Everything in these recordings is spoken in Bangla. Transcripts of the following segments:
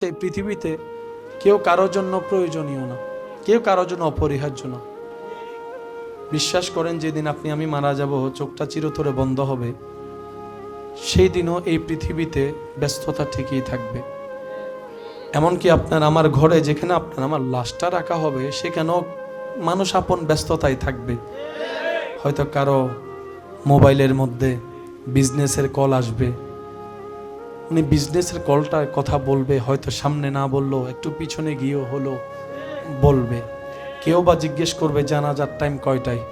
এই পৃথিবীতে কেউ কারোর জন্য প্রয়োজনীয় না, কেউ কারোর জন্য অপরিহার্য না। বিশ্বাস করেন, যেদিন আপনি আমি মারা যাব, চোখটা চিরতরে বন্ধ হবে, সেই দিনও এই পৃথিবীতে ব্যস্ততা ঠিকই থাকবে। এমনকি আপনার আমার ঘরে যেখানে আপনার আমার লাশটা রাখা হবে, সেখানেও মানুষ আপন ব্যস্ততায় থাকবে। হয়তো কারো মোবাইলের মধ্যে বিজনেসের কল আসবে, উনি বিজনেসের কলটার কথা বলবে, হয়তো সামনে না বললেও একটু পিছনে গিয়েও হলো বলবে। কেউ বা জিজ্ঞেস করবে জানাজার টাইম কয়টায়,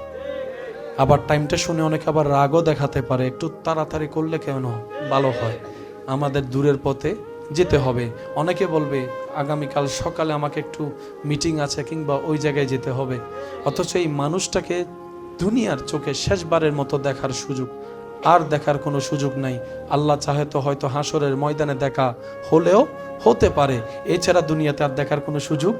আবার টাইমটা শুনে অনেকে আবার রাগও দেখাতে পারে, একটু তাড়াতাড়ি করলে কেন ভালো হয়, আমাদের দূরের পথে যেতে হবে। অনেকে বলবে আগামীকাল সকালে আমাকে একটু মিটিং আছে কিংবা ওই জায়গায় যেতে হবে। অথচ এই মানুষটাকে দুনিয়ার চোখে শেষবারের মতো দেখার সুযোগ আর দেখার কোনো সুযোগ নাই। আল্লাহ চাহে তো হয়তো হাসরের ময়দানে দেখা হলেও হতে পারে, এছাড়া দুনিয়াতে আর দেখার কোনো সুযোগ।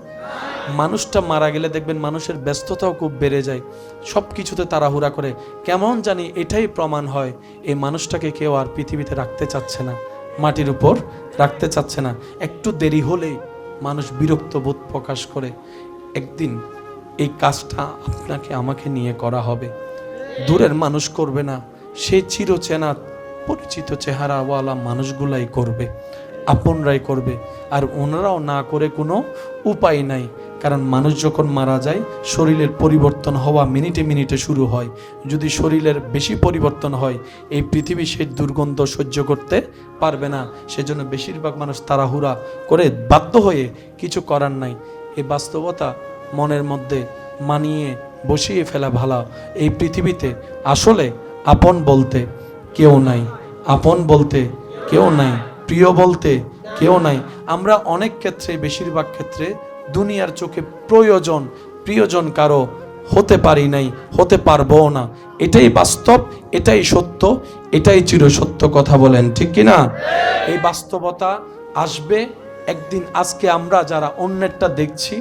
মানুষটা মারা গেলে দেখবেন মানুষের ব্যস্ততাও খুব বেড়ে যায়, সব কিছুতে তাড়াহুড়া করে। কেমন জানি এটাই প্রমাণ হয় এই মানুষটাকে কেউ আর পৃথিবীতে রাখতে চাচ্ছে না, মাটির উপর রাখতে চাচ্ছে না। একটু দেরি হলেই মানুষ বিরক্ত বোধ প্রকাশ করে। একদিন এই কাজটা আপনাকে আমাকে নিয়ে করা হবে, দূরের মানুষ করবে না, সেই চিরচেনা পরিচিত চেহারাওয়ালা মানুষগুলাই করবে, আপনরাই করবে। আর ওনারাও না করে কোনো উপায় নাই, কারণ মানুষ যখন মারা যায় শরীরের পরিবর্তন হওয়া মিনিটে মিনিটে শুরু হয়। যদি শরীরের বেশি পরিবর্তন হয়, এই পৃথিবী সেই দুর্গন্ধ সহ্য করতে পারবে না। সেজন্য বেশিরভাগ মানুষ তাড়াহুড়া করে বাধ্য হয়ে কিছু করার নাই। এই বাস্তবতা মনের মধ্যে মানিয়ে বসিয়ে ফেলা ভালো। এই পৃথিবীতে আসলে আপন বলতে কেউ নাই, আপন বলতে কেউ নাই, প্রিয় বলতে কেউ নাই। আমরা অনেক ক্ষেত্রে, বেশিরভাগ ক্ষেত্রে দুনিয়ার চোখে প্রয়োজন প্রিয়জন কারো হতে পারি নাই, হতে পারবো না। এটাই বাস্তব, এটাই সত্য, এটাই চিরসত্য। কথা বলেন ঠিক কিনা? এই বাস্তবতা আসবে একদিন। আজকে আমরা যারা অন্যেরটা দেখছি,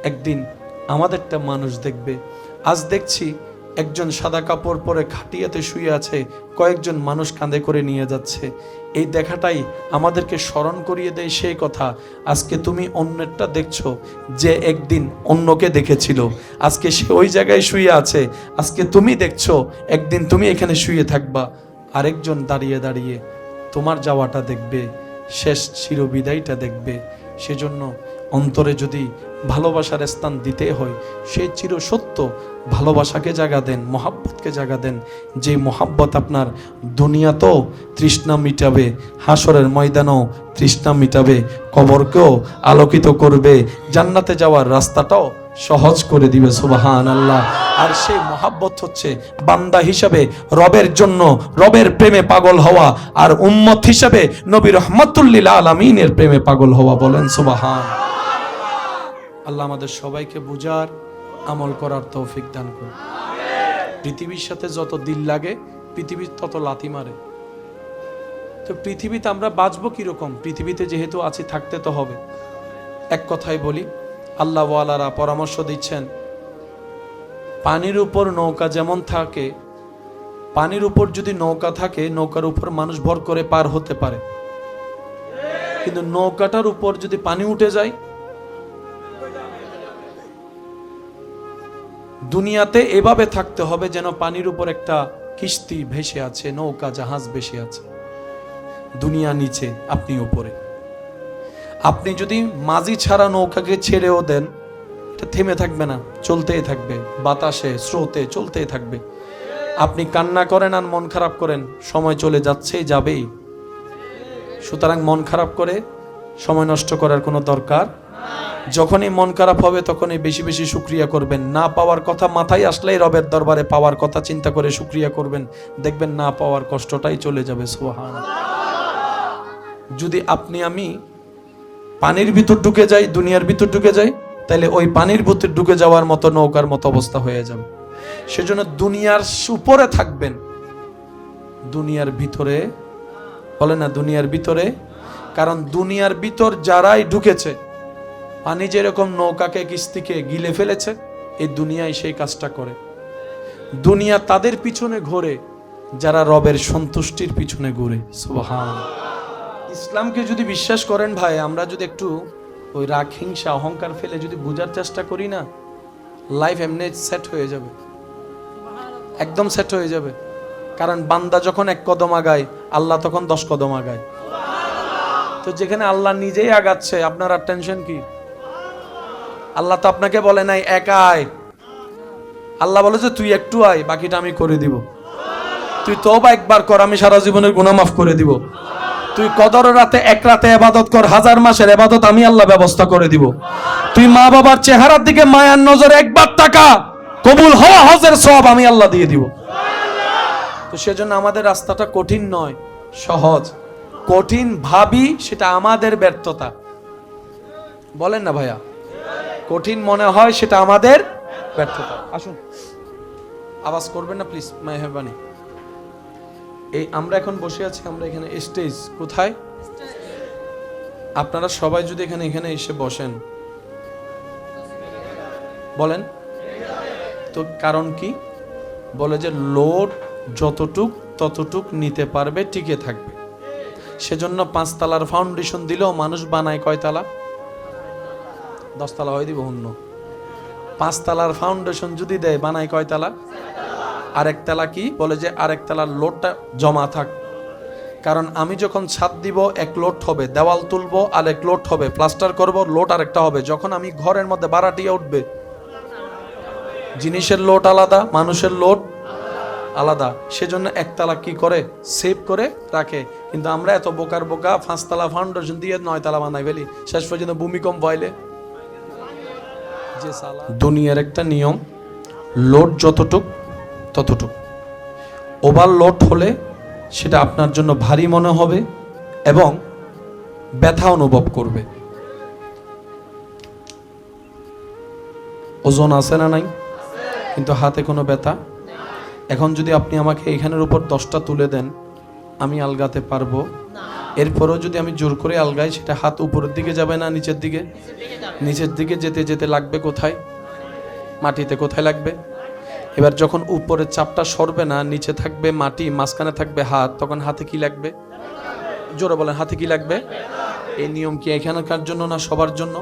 একদিন আমাদেরটা মানুষ দেখবে। আজ দেখছি একজন সাদা কাপড় পরে খাটিয়াতে শুয়ে আছে, কয়েকজন মানুষ কাঁধে করে নিয়ে যাচ্ছে। এই দেখাটাই আমাদেরকে স্মরণ করিয়ে দেয় সেই কথা, আজকে তুমি অন্যেরটা দেখছো, যে একদিন অন্যকে দেখেছিল, আজকে সে ওই জায়গায় শুয়ে আছে। আজকে তুমি দেখছো, একদিন তুমি এখানে শুয়ে থাকবা, আরেকজন দাঁড়িয়ে দাঁড়িয়ে তোমার যাওয়াটা দেখবে, শেষ চিরবিদায়টা দেখবে। সেজন্য অন্তরে যদি ভালোবাসার স্থান দিতে হয়, সেই চিরসত্য ভালোবাসাকে জায়গা দেন, মহাব্বতকে জায়গা দেন। যে মহাব্বত আপনার দুনিয়াতেও তৃষ্ণা মিটাবে, হাসরের ময়দানও তৃষ্ণা মিটাবে, কবরকেও আলোকিত করবে, জান্নাতে যাওয়ার রাস্তাটাও সহজ করে দিবে। সুবহানাল্লাহ। আর সেই মহাব্বত হচ্ছে বান্দা হিসাবে রবের জন্য, রবের প্রেমে পাগল হওয়া, আর উম্মত হিসাবে নবী রহমাতুল লিল আলামিনের প্রেমে পাগল হওয়া। বলেন সুবহান। আল্লাহ আমাদের সবাইকে বুঝার, আমল করার তৌফিক দান করুন। পৃথিবীর সাথে যত দিল লাগে, পৃথিবীর তত লাথি মারে। তো পৃথিবীতে আমরা বাঁচবো কিরকম? পৃথিবীতে যেহেতু আছি, থাকতে তো হবে। এক কথাই বলি, আল্লাহ ওয়ালারা পরামর্শ দিচ্ছেন, পানির উপর নৌকা যেমন থাকে, পানির উপর যদি নৌকা থাকে, নৌকার উপর মানুষ ভর করে পার হতে পারে, কিন্তু নৌকাটার উপর যদি পানি উঠে যায়, দুনিয়াতে এভাবে থাকতে হবে যেন পানির উপর একটা কিস্তি ভেসে আছে, নৌকা জাহাজ ভেসে আছে। দুনিয়া নিচে, আপনি উপরে। আপনি যদি মাঝি ছাড়া নৌকাকে ছেড়েও দেন, এটা থেমে থাকবে না, চলতেই থাকবে, বাতাসে স্রোতে চলতেই থাকবে। আপনি কান্না করেন আর মন খারাপ করেন, সময় চলে যাচ্ছেই, যাবেই। সুতরাং মন খারাপ করে সময় নষ্ট করার কোনো দরকার। যখনই মন খারাপ হবে তখনই বেশি বেশি শুকরিয়া করবেন। না পাওয়ার কথা মাথায় আসলেই রবের দরবারে পাওয়ার কথা চিন্তা করে শুকরিয়া করবেন, দেখবেন না পাওয়ার কষ্টটাই চলে যাবে। সুবহানাল্লাহ। যদি আপনি আমি পানির ভিতর ঢুকে যাই, দুনিয়ার ভিতর ঢুকে যাই, তাহলে ওই পানির ভিতর ঢুকে যাওয়ার মতো নৌকার মতো অবস্থা হয়ে যাবে। সেজন্য দুনিয়ার উপরে থাকবেন, দুনিয়ার ভিতরে বলে না, দুনিয়ার ভিতরে। কারণ দুনিয়ার ভিতর যারাই ঢুকেছে, পানি যেরকম নৌকাকে কিস্তিকে গিলে ফেলেছে, এই দুনিয়ায় সেই কাজটা করে। দুনিয়া তাদের পিছনে ঘোরে যারা রবের সন্তুষ্টির পিছনে ঘুরে। সুবহানাল্লাহ। ইসলামকে যদি বিশ্বাস করেন ভাই, আমরা যদি একটু ওই রাগ, হিংসা, অহংকার ফেলে যদি বোঝার চেষ্টা করি না, লাইফ এমনি সেট হয়ে যাবে, একদম সেট হয়ে যাবে। কারণ বান্দা যখন এক কদম আগায়, আল্লাহ তখন 10 কদম আগায়। তো যেখানে আল্লাহ নিজেই আগাচ্ছে, আপনার আর টেনশন কি? আল্লাহ তো আপনাকে বলে নাই একা আয়, আল্লাহ বলে যে তুই একটু আয়, বাকিটা আমি করে দিব। তুই তওবা একবার কর, আমি সারা জীবনের গুনাহ মাফ করে দিব। তুই কদর রাতে এক রাতে ইবাদত কর, 1000 মাসের ইবাদত আমি আল্লাহ ব্যবস্থা করে দিব। তুই মা বাবার চেহারার দিকে মায়ার নজরে একবার তাকা, কবুল হওয়া হজের সওয়াব আমি আল্লাহ দিয়ে দিব। তো সেজন্য আমাদের রাস্তাটা কঠিন নয়, সহজ। কঠিন ভাবি সেটা আমাদের ব্যর্থতা, বলেন না ভাইয়া? কঠিন মনে হয় সেটা আমাদের ব্যর্থতা। আসুন, আওয়াজ করবেন না প্লিজ, মেহরবানি। এই আমরা এখন বসে আছি, আমরা এখানে স্টেজ কোথায়? আপনারা সবাই যদি এখানে এসে বসেন, বলেন তো কারণ কি? বলে যে লোড যতটুক ততটুক নিতে পারবে, টিকে থাকবে। সেজন্য 5 তলার ফাউন্ডেশন দিলেও মানুষ বানায় কয় তালা? 10 তলা হয়ে দিব অন্য। 5 তলার ফাউন্ডেশন যদি দেয়, বানায় কয় তালা? আরেক তালা কি বলে যে আরেক তালার লোডটা জমা থাক। কারণ আমি যখন ছাদ দিব, এক লোড হবে, দেওয়াল তুলবো আর এক লোড হবে, প্লাস্টার করব, লোড আরেকটা হবে। যখন আমি ঘরের মধ্যে বাড়াটিয়া উঠবে, জিনিসের লোড আলাদা, মানুষের লোড আলাদা। সেজন্য একতলা কি করে? সেভ করে রাখে। কিন্তু আমরা এত বোকার বোকা, 5 তলা ফাউন্ডেশন দিয়ে 9 তলা বানাই ফেলি, শেষ পর্যন্ত ভূমিকম্প হইলে। যে সালা দুনিয়ার একটা নিয়ম, লোড যতটুক ততটুক। ওভারলোড হলে সেটা আপনার জন্য ভারী মনে হবে এবং ব্যথা অনুভব করবে। ওজন আছে না নাই? কিন্তু হাতে কোনো ব্যথা। এখন যদি আপনি আমাকে এখানের উপর 10টা তুলে দেন, আমি আলগাতে পারবো? এরপরেও যদি আমি জোর করে আলগাই, সেটা হাত উপরের দিকে যাবে না নিচের দিকে? নিচের দিকে যেতে যেতে লাগবে কোথায়? মাটিতে। কোথায় লাগবে? এবার যখন উপরের চাপটা সরবে না, নিচে থাকবে মাটি, মাঝখানে থাকবে হাত, তখন হাতে কি লাগবে? জোরে বলেন, হাতে কি লাগবে? এই নিয়ম কি এখানকার জন্য না সবার জন্য?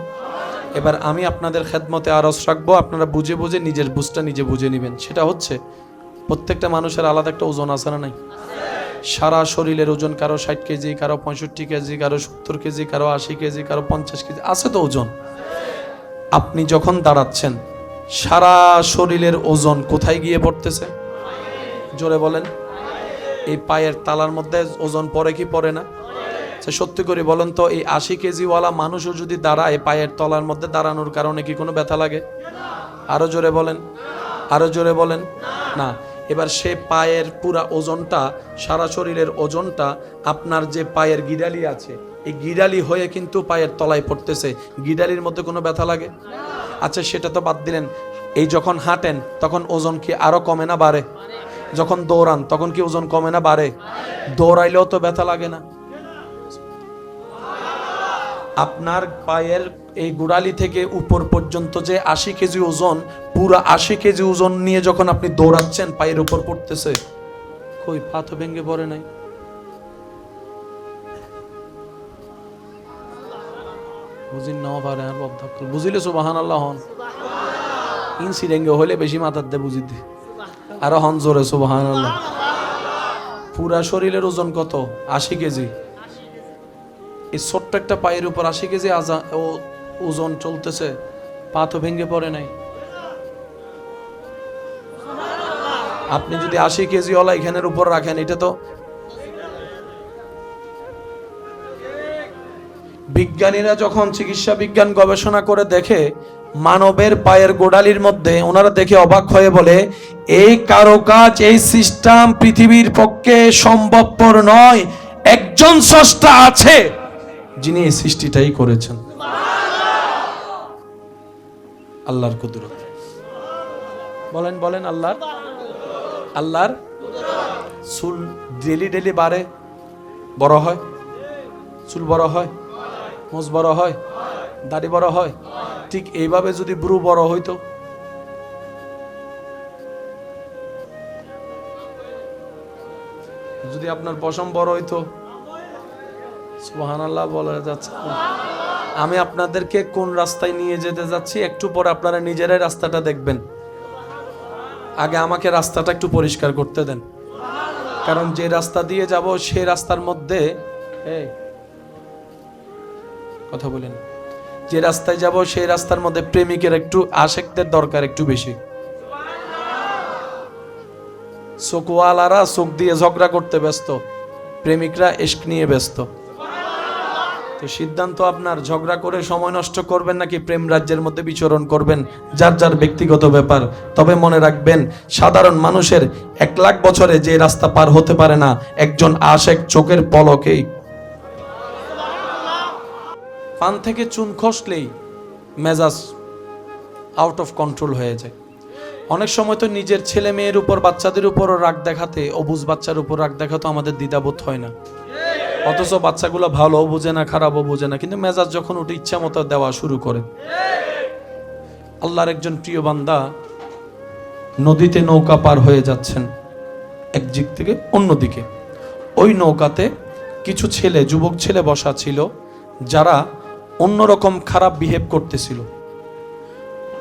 এবার আমি আপনাদের খেদমতে আরজ রাখবো, আপনারা বুঝে বুঝে নিজের বুঝটা নিজে বুঝে নেবেন। সেটা হচ্ছে, প্রত্যেকটা মানুষের আলাদা একটা ওজন আছে না নাই? সারা শরীরের ওজন, কারো 60 কেজি, কারো 65 কেজি, কারো 70 কেজি, কারো 80 কেজি, কারো 50 কেজি, আছে তো ওজন। আপনি যখন দাঁড়াচ্ছেন, সারা শরীরের ওজন কোথায় গিয়ে পড়তেছে? জোরে বলেন। এই পায়ের তালার মধ্যে ওজন পড়ে কি পড়ে না? সত্যি করে বলেন তো, এই 80 কেজিওয়ালা মানুষও যদি দাঁড়ায়, পায়ের তলার মধ্যে দাঁড়ানোর কারণে কি কোনো ব্যথা লাগে? আরো জোরে বলেন, আরো জোরে বলেন। না। এবার সে পায়ের পুরা ওজনটা, সারা শরীরের ওজনটা আপনার যে পায়ের গিরালি আছে, এই গিরালি হয়ে কিন্তু পায়ের তলায় পড়তেছে। গিরালির মধ্যে কোনো ব্যথা লাগে? আচ্ছা, সেটা তো বাদ দিলেন। এই যখন হাঁটেন, তখন ওজন কি আরো কমে না বাড়ে? যখন দৌড়ান, তখন কি ওজন কমে না বাড়ে? দৌড়াইলেও তো ব্যথা লাগে না? আপনার পায়ের এই গোড়ালি থেকে উপর পর্যন্ত যে 80 কেজি ওজন, পুরো 80 কেজি ওজন নিয়ে যখন আপনি দৌড়াচ্ছেন, পায়ের উপর পড়তেছে, কই পা তো ভেঙে পড়ে নাই? বুঝিন না পারে আর বুঝিলে সুবহানাল্লাহ হন। ইনসিডেন্ট হলে বেশি মাথার দে বুঝি দে, আরো হন জোরে সুবহানাল্লাহ। পুরা শরীরের ওজন কত? 80 কেজি। এই ছোট্ট একটা পায়ের উপর 80 কেজি ওজন চলতেছে, পা তো ভেঙে পড়ে নাই। আপনি যদি 80 কেজি ওলা এখানের উপর রাখেন, এটা তো বিজ্ঞানীরা যখন চিকিৎসা বিজ্ঞান গবেষণা করে দেখে মানবের পায়ের গোড়ালির মধ্যে, ওনারা দেখে অবাক হয়ে বলে, এই কারুকাজ, এই সিস্টেম পৃথিবীর পক্ষে সম্ভবপর নয়। একজন স্রষ্টা আছে যিনি এই সৃষ্টিটাই করেছেন। আল্লাহর কুদরত। বলেন বলেন, আল্লাহর চুল ডেলি ডেলি বাড়ে, বড় হয়? চুল বড় হয়, মোজ বড় হয়, দাড়ি বড় হয়। ঠিক এইভাবে যদি ব্রু বড় হইতো, যদি আপনার পশম বড় হইতো, সুবহানাল্লাহ বলা যাচ্ছে না। আমি আপনাদেরকে কোন রাস্তায় নিয়ে যেতে যাচ্ছি একটু পরে আপনারা নিজেরাই রাস্তাটা দেখবেন। আগে আমাকে রাস্তাটা একটু পরিষ্কার করতে দেন, কারণ যে রাস্তা দিয়ে যাব সেই রাস্তার মধ্যে কথা বলেন, যে রাস্তায় যাব সেই রাস্তার মধ্যে প্রেমিকের একটু আশেকদের দরকার একটু বেশি। চোখওয়ালারা চোখ দিয়ে ঝগড়া করতে ব্যস্ত, প্রেমিকরা ইশক নিয়ে ব্যস্ত। তো সিদ্ধান্ত আপনার, ঝগড়া করে সময় নষ্ট করবেন নাকি প্রেম রাজ্যের মধ্যে বিচরণ করবেন, যার যার ব্যক্তিগত ব্যাপার। তবে মনে রাখবেন, সাধারণ মানুষের 1 লাখ বছরে যে রাস্তা পার হতে পারে না একজন আশেক চোখের পলকেই। পান থেকে চুন খসলেই মেজাজ আউট অফ কন্ট্রোল হয়ে যায়। অনেক সময় তো নিজের ছেলে মেয়ের উপর, বাচ্চাদের উপরও রাগ দেখাতে, অবুঝ বাচ্চার উপর রাগ দেখাতে আমাদের দ্বিধাবোধ হয় না, অথচ বাচ্চাগুলো ভালো বুঝে না, খারাপও বুঝে না, কিন্তু মেজাজ যখন ওটা ইচ্ছা মতো দেওয়া শুরু করে। আল্লাহর একজন প্রিয় বান্দা নদীতে নৌকা পার হয়ে যাচ্ছেন এক দিক থেকে অন্যদিকে। ওই নৌকাতে কিছু ছেলে, যুবক ছেলে বসা ছিল, যারা অন্যরকম খারাপ বিহেভ করতেছিল।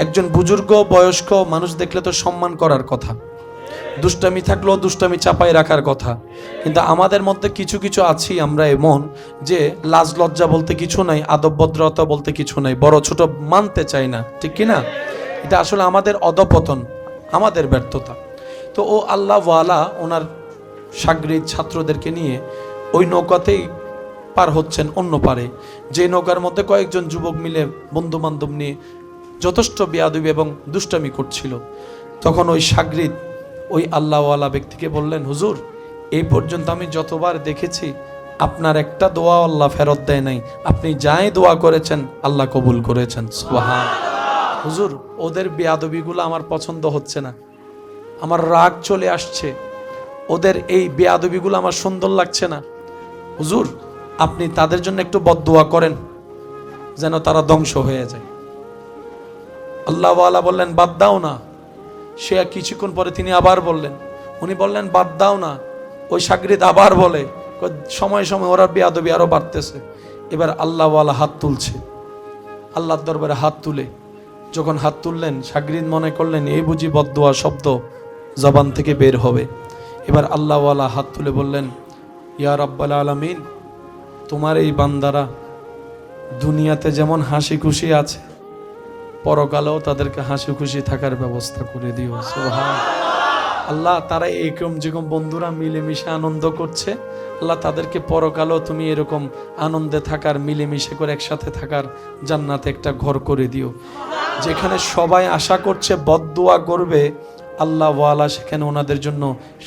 একজন বুজুর্গ বয়স্ক মানুষ দেখলে তো সম্মান করার কথা, দুষ্টামি থাকলেও দুষ্টামি চাপাই রাখার কথা, কিন্তু আমাদের মধ্যে কিছু কিছু আছি আমরা এমন যে লাজ লজ্জা বলতে কিছু নাই, আদব ভদ্রতা বলতে কিছু নাই, বড় ছোট মানতে চাই না, ঠিক কি না? এটা আসলে আমাদের অধপতন, আমাদের ব্যর্থতা। তো ও আল্লাহ ওয়ালা ওনার সাগরিদ ছাত্রদেরকে নিয়ে ওই নৌকাতেই পার হচ্ছেন অন্য পারে, যে নৌকার মধ্যে কয়েকজন যুবক মিলে বন্ধু বান্ধব নিয়ে যথেষ্ট বেয়াদবি এবং দুষ্টামি করছিল। তখন ওই সাগরিদ ওই আল্লাহওয়ালা ব্যক্তিকে বললেন, হুজুর, এই পর্যন্ত আমি যতবার দেখেছি আপনার একটা দোয়া আল্লাহ ফেরত দেয় নাই, আপনি যাই দোয়া করেছেন আল্লাহ কবুল করেছেন। সুবহান। হুজুর, ওদের বেয়াদবিগুলো আমার পছন্দ হচ্ছে না, আমার রাগ চলে আসছে, ওদের এই বেয়াদবিগুলো আমার সুন্দর লাগছে না। হুজুর, আপনি তাদের জন্য একটু বদদোয়া করেন যেন তারা ধ্বংস হয়ে যায়। আল্লাহওয়ালা বললেন, বাদ দাও না। সে কিছুক্ষণ পরে তিনি আবার বললেন, উনি বললেন, বাদ দাও না। ওই সাগরিদ আবার বলে, সময় সময় ওরা বেয়াদবি আরো বাড়তেছে। এবার আল্লাহওয়ালা হাত তুলছে, আল্লাহর দরবারে হাত তুলে যখন হাত তুললেন, সাগরিদ মনে করলেন এই বুঝি বদদোয়া শব্দ জবান থেকে বের হবে। এবার আল্লাহওয়ালা হাত তুলে বললেন, ইয়া রাব্বাল আলামিন, তোমার এই বান্দারা দুনিয়াতে যেমন হাসি খুশি আছে, পরকালেও তাদেরকে হাসি খুশি থাকার ব্যবস্থা করে দিও। সুবহান আল্লাহ, তারা এরকম যেরকম বন্ধুরা মিলেমিশে আনন্দ করছে, আল্লাহ তাদেরকে পরকালেও তুমি এরকম আনন্দে থাকার, মিলেমিশে করে একসাথে থাকার জান্নাতে একটা ঘর করে দিও। যেখানে সবাই আশা করছে বদদোয়া করবে, আল্লাহ ওয়ালা সেখানে ওনাদের জন্য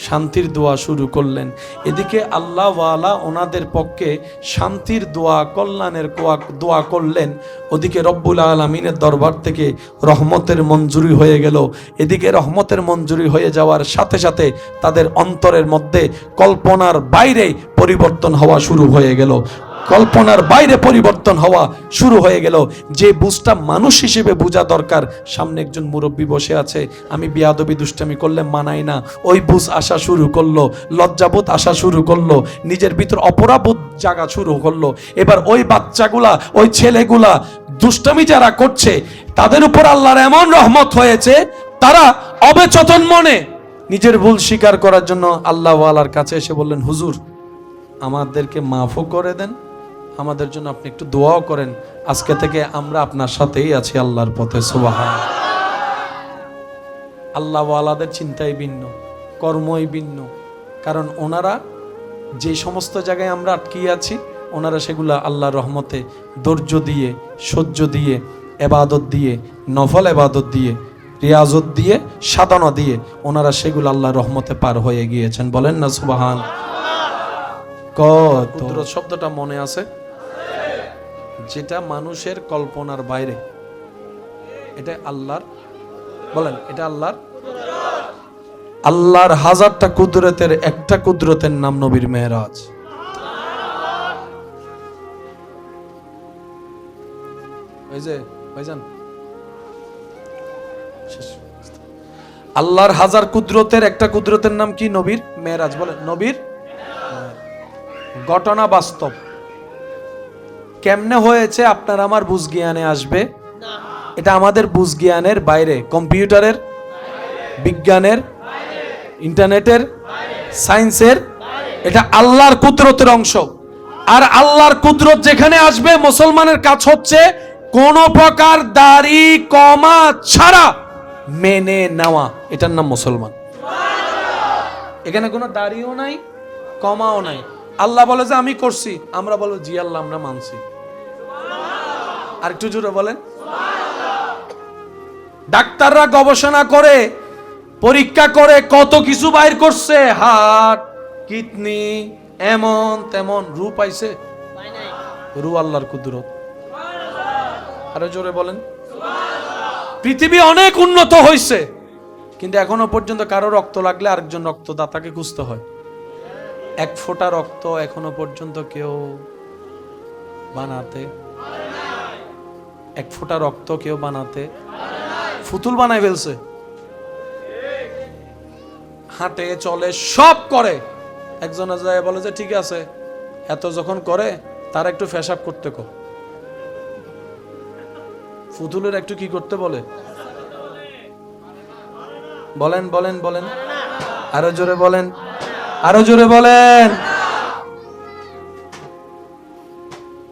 শান্তির দোয়া শুরু করলেন। এদিকে আল্লাহ ওয়ালা ওনাদের পক্ষে শান্তির দোয়া, কল্যাণের দোয়া করলেন। ওদিকে রব্বুল আলামিনের দরবার থেকে রহমতের মঞ্জুরি হয়ে গেল। এদিকে রহমতের মঞ্জুরি হয়ে যাওয়ার সাথে সাথে তাদের অন্তরের মধ্যে কল্পনার বাইরে পরিবর্তন হওয়া শুরু হয়ে গেল, কল্পনার বাইরে পরিবর্তন হওয়া শুরু হয়ে গেল। যে বুঝটা মানুষ হিসেবে বোঝা দরকার, সামনে একজন মুরব্বী বসে আছে, আমি বেয়াদবি দুষ্টামি করলে মানাই না, ওই বুঝ আসা শুরু করলো, লজ্জাবোধ আসা শুরু করলো, নিজের ভিতর অপরাবোধ জাগা শুরু করলো। এবার ওই বাচ্চাগুলা, ওই ছেলেগুলা দুষ্টামি যারা করছে, তাদের উপর আল্লাহর এমন রহমত হয়েছে, তারা অবচেতন মনে নিজের ভুল স্বীকার করার জন্য আল্লাহ ওয়ালার কাছে এসে বললেন, হুজুর, আমাদেরকে মাফও করে দেন, আমাদের জন্য আপনি একটু দোয়াও করেন, আজকে থেকে আমরা আপনার সাথেই আছি আল্লাহর পথে। সুবহান। আল্লাহ ওয়ালাদের চিন্তাই ভিন্ন, কর্মই ভিন্ন, কারণ ওনারা যে সমস্ত জায়গায় আমরা আটকিয়ে আছি, ওনারা সেগুলা আল্লাহর রহমতে ধৈর্য দিয়ে, সহ্য দিয়ে, এবাদত দিয়ে, নফল এবাদত দিয়ে, রিয়াজত দিয়ে, সাধনা দিয়ে ওনারা সেগুলো আল্লাহর রহমতে পার হয়ে গিয়েছেন। বলেন না সুবহান। কুদরত শব্দটা মনে আছে? যেটা মানুষের কল্পনার বাইরে, এটা আল্লাহর, বলেন, এটা আল্লাহর। আল্লাহর হাজারটা কুদরতের একটা কুদরতের নাম নবীর মেরাজ। ওই যে ভাইজান, আল্লাহর হাজার কুদরতের একটা কুদরতের নাম কি? নবীর মেরাজ। বলেন, নবীর ঘটনা বাস্তব। কেমনে হয়েছে আপনার আমার বুঝ জ্ঞানে আসবে? এটা আমাদের বুঝ জ্ঞানের বাইরে, কম্পিউটারের, বিজ্ঞানের, ইন্টারনেটের, সায়েন্সের। এটা আল্লাহর কুদরতের অংশ। আর আল্লাহর কুদরত যেখানে আসবে, মুসলমানের কাজ হচ্ছে কোন প্রকার দাড়ি কমা ছাড়া মেনে নেওয়া। এটার নাম মুসলমান। এখানে কোনো দাড়িও নাই, কমাও নাই। আল্লাহ বলে যে আমি করছি, আমরা বলবো জি আল্লাহ আমরা মানছি। আর একটু জোরে বলেন। ডাক্তাররা গবেষণা করে, পরীক্ষা করে কত কিছু বাইর করছে, হার্ট, কিডনি, এমন তেমন। রূপ পাইছে? রু আল্লাহর কুদরত। আরো জোরে বলেন। পৃথিবী অনেক উন্নত হয়েছে, কিন্তু এখনো পর্যন্ত কারো রক্ত লাগলে আরেকজন রক্তদাতাকে খুঁজতে হয়। এক ফোঁটা রক্ত এখনো পর্যন্ত কেউ বানাতে, এক ফোঁটা রক্ত কেউ বানাতে, ফুতুল বানাই ফেলছে। হাঁটে চলে সব করে, একজনে যায় বলে যে ঠিক আছে, এত যখন করে তার একটু পেশাব করতে কো। ফুতুলের একটু কি করতে বলে? বলেন বলেন বলেন, আরো জোরে বলেন, আরো জোরে বলেন।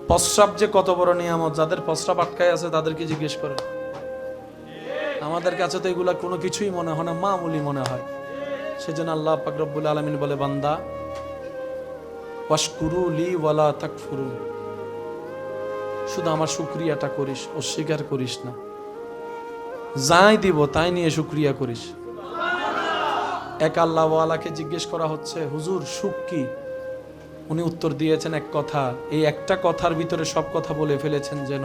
প্রস্রাব যে কত বড় নিয়ামত, যাদের প্রস্রাব আটকায় আছে তাদেরকে জিজ্ঞেস করেন। আমাদের কাছে তো এগুলা কোনো কিছুই মনে হয় না, মামুলি মনে হয়। সেজন্য আল্লাহ পাক রব্বুল আলামিন বলে, বান্দা ওয়াশকুরু লি ওয়ালা তাকফুরুন, শুধু আমার শুকরিয়াটা করিস, অস্বীকার করিস না। যাই দিব তাই নিয়ে শুকরিয়া করিস। এক আল্লাহ ওয়ালাকে জিজ্ঞেস করা হচ্ছে, হুজুর সুখ কি? উনি উত্তর দিয়েছেন এক কথা, এই একটা কথার ভিতরে সব কথা বলে ফেলেছেন যেন।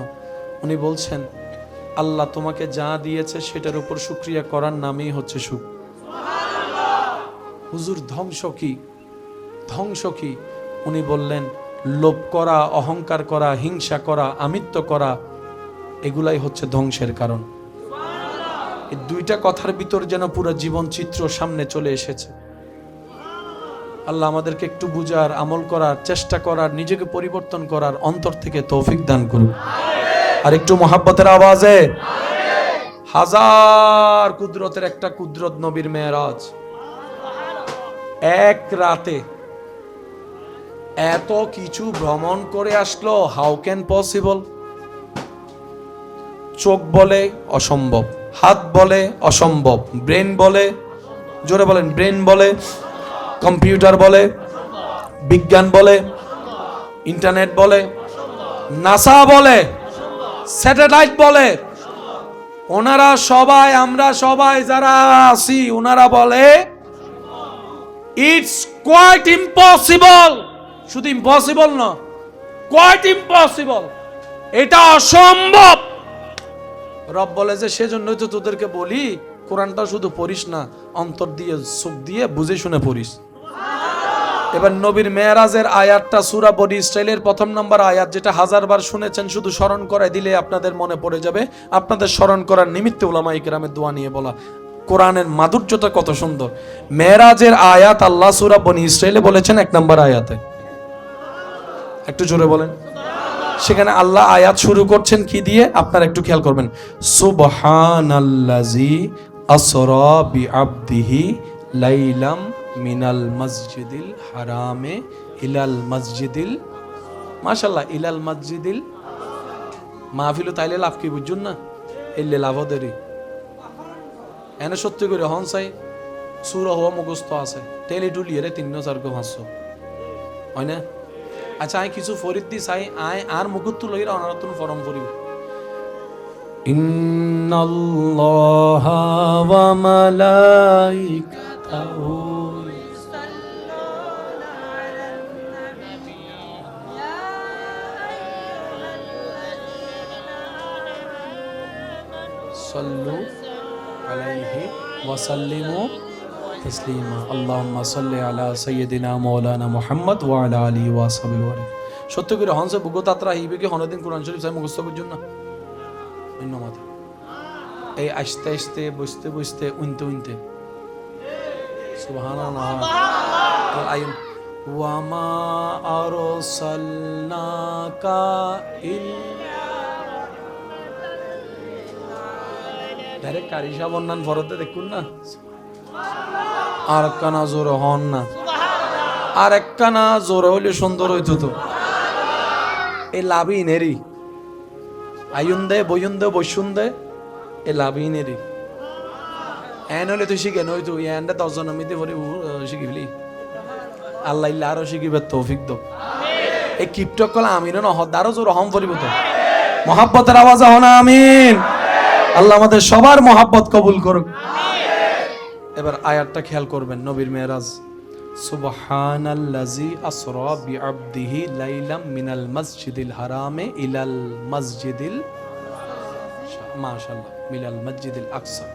উনি বলছেন, আল্লাহ তোমাকে যা দিয়েছে সেটার উপর শুকরিয়া করার নামই হচ্ছে সুখ। হুজুর ধ্বংস কি? ধ্বংস কি? উনি বললেন, লোভ করা, অহংকার করা, হিংসা করা, আমিত্ব করা, এগুলাই হচ্ছে ধ্বংসের কারণ। এই দুইটা কথার ভিতর যেন পুরো জীবন চিত্র সামনে চলে এসেছে। আল্লাহ আমাদেরকে একটু বুঝার, আমল করার, চেষ্টা করার, নিজেকে পরিবর্তন করার অন্তর থেকে তৌফিক দান করুন। আর একটু মহাব্বতের আওয়াজে হাজার কুদরতের একটা কুদরত নবীর মেরাজ। এক রাতে এত কিছু ভ্রমণ করে আসলো, হাউ ক্যান পসিবল? চোখ বলে অসম্ভব, হাত বলে অসম্ভব, ব্রেন বলে, জোরে বলেন, ব্রেন বলে, কম্পিউটার বলে, বিজ্ঞান বলে, ইন্টারনেট বলে, নাসা বলে, স্যাটেলাইট বলে, ওনারা সবাই, আমরা সবাই যারা আছি, ওনারা বলে ইটস কোয়াইট ইম্পসিবল। শুধু ইম্পসিবল না, কোয়াইট ইম্পসিবল, এটা অসম্ভব। রব বলে যে সেজন্যই তো তোদেরকে বলি, কোরআনটা শুধু পড়িস না, অন্তর দিয়ে, চোখ দিয়ে বুঝে শুনে পড়িস। এবার নবীর মেরাজের আয়াতটা সূরা বনী ইসরাইলের 1 নম্বর আয়াত, যেটা হাজারবার শুনেছেন, শুধু স্মরণ করায় দিলে আপনাদের মনে পড়ে যাবে। আপনাদের স্মরণ করার নিমিত্তে উলামায়ে কেরামের দোয়া নিয়ে বলা। কোরআনের মাধুর্যতা কত সুন্দর। মেরাজের আয়াত আল্লাহ সূরা বনী ইসরাইলে বলেছেন 1 নম্বর আয়াতে। একটু জোরে বলেন। সেখানে আল্লাহ আয়াত শুরু করছেন কি দিয়ে, আপনারা একটু খেয়াল করবেন। সুবহানাল্লাযী আসরা বিআবদিহি লাইলাম মিনাল মসজিদিল হারামে ইলাল মসজিদিল, মাশাআল্লাহ, ইলাল মসজিদিল। মাহফিল তাইলে লাভ কি বুঝুন না, এলে লাভ দেরি এনে সত্যি করে হন চাই। সুরা হওয়া মুখস্থ আছে, টেলি টুলিয়ে 3-4-500 হয় না? আচ্ছা, আই কিছু ফরিদ দি চাই, আই আর মুকুত তুলই নতুন ফরম পড়িব। ইন্নাল্লাহা ওয়া মালাইকাতাহু সাল্লু আলাইহি ওয়া সাল্লিমু তাসলিমা। আল্লাহুম্মা সাল্লি আলা সাইয়্যিদিনা মাওলানা মুহাম্মদ ওয়া আলা আলিহি ওয়া সাহবিহি ওয়া সাল্লাম। সত্য করে হনসে বুগতাত্রা হিবে কি হনদিন কোরআন শরীফ চাই মুখস্থ বুঝুন না অন্য মাথা। এই আস্তে আস্তে বসতে বসতে উনতে উনতে সুবহানাল্লাহ। আইন ওয়ামা আরসালনাকা ইল্লা ডাইরেক্ট কারিশা বন্যান ফরতে দেখুন না আর একখানা জোর হন না আর একখানা জোর হইলে সুন্দর হইতো তো এ লাভই নেরি আয়ুন দে বইন দে বসুন দে এ লাভই নেরি এন হলে তুই শিখে নই তুই এনটা 10 জন মিতে পরে শিখিবলি আল্লাহ ইল্লা আরো শিখিবে তৌফিক দাও এই কিপটক কলা আমিন না হদারও জোর হম পরিব তো মহাব্বতের আওয়াজ হন আমিন আল্লাহ আমাদের সবার মহাব্বত কবুল করুক এবার আয়াতটা খেয়াল করবেন নবীর মেরাজ সুবহানাল্লাযী আসরা বিআবদিহি লাইলাম মিনাল মসজিদিল হারামে ইলাল মসজিদিল মাশাআল্লাহ মিনাল মসজিদিল আকসা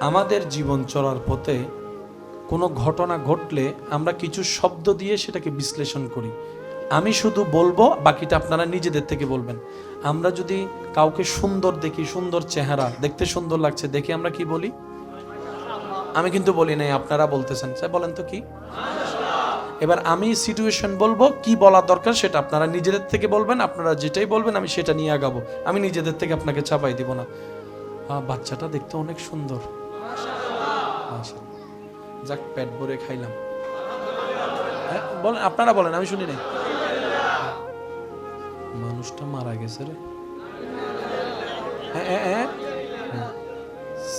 আমাদের জীবন চলার পথে কোনো ঘটনা ঘটলে আমরা কিছু শব্দ দিয়ে সেটাকে বিশ্লেষণ করি আমি শুধু বলবো বাকিটা আপনারা নিজেদের থেকে বলবেন আমরা যদি কাউকে সুন্দর দেখি সুন্দর চেহারা দেখতে সুন্দর লাগছে দেখে আমরা কি বলি আমি কিন্তু বলি নাই আপনারা বলতেছেন স্যার বলেন তো কি এবার আমি সিচুয়েশন বলবো কি বলা দরকার সেটা আপনারা নিজেদের থেকে বলবেন আপনারা যেটাই বলবেন আমি সেটা নিয়ে আগাবো আমি নিজেদের থেকে আপনাকে চাপাই দিব না বাচ্চাটা দেখতে অনেক সুন্দর যাক পেট ভরে খাইলাম বলেন আপনারা বলেন আমি শুনি নাই মানুষটা মারা গেছে রে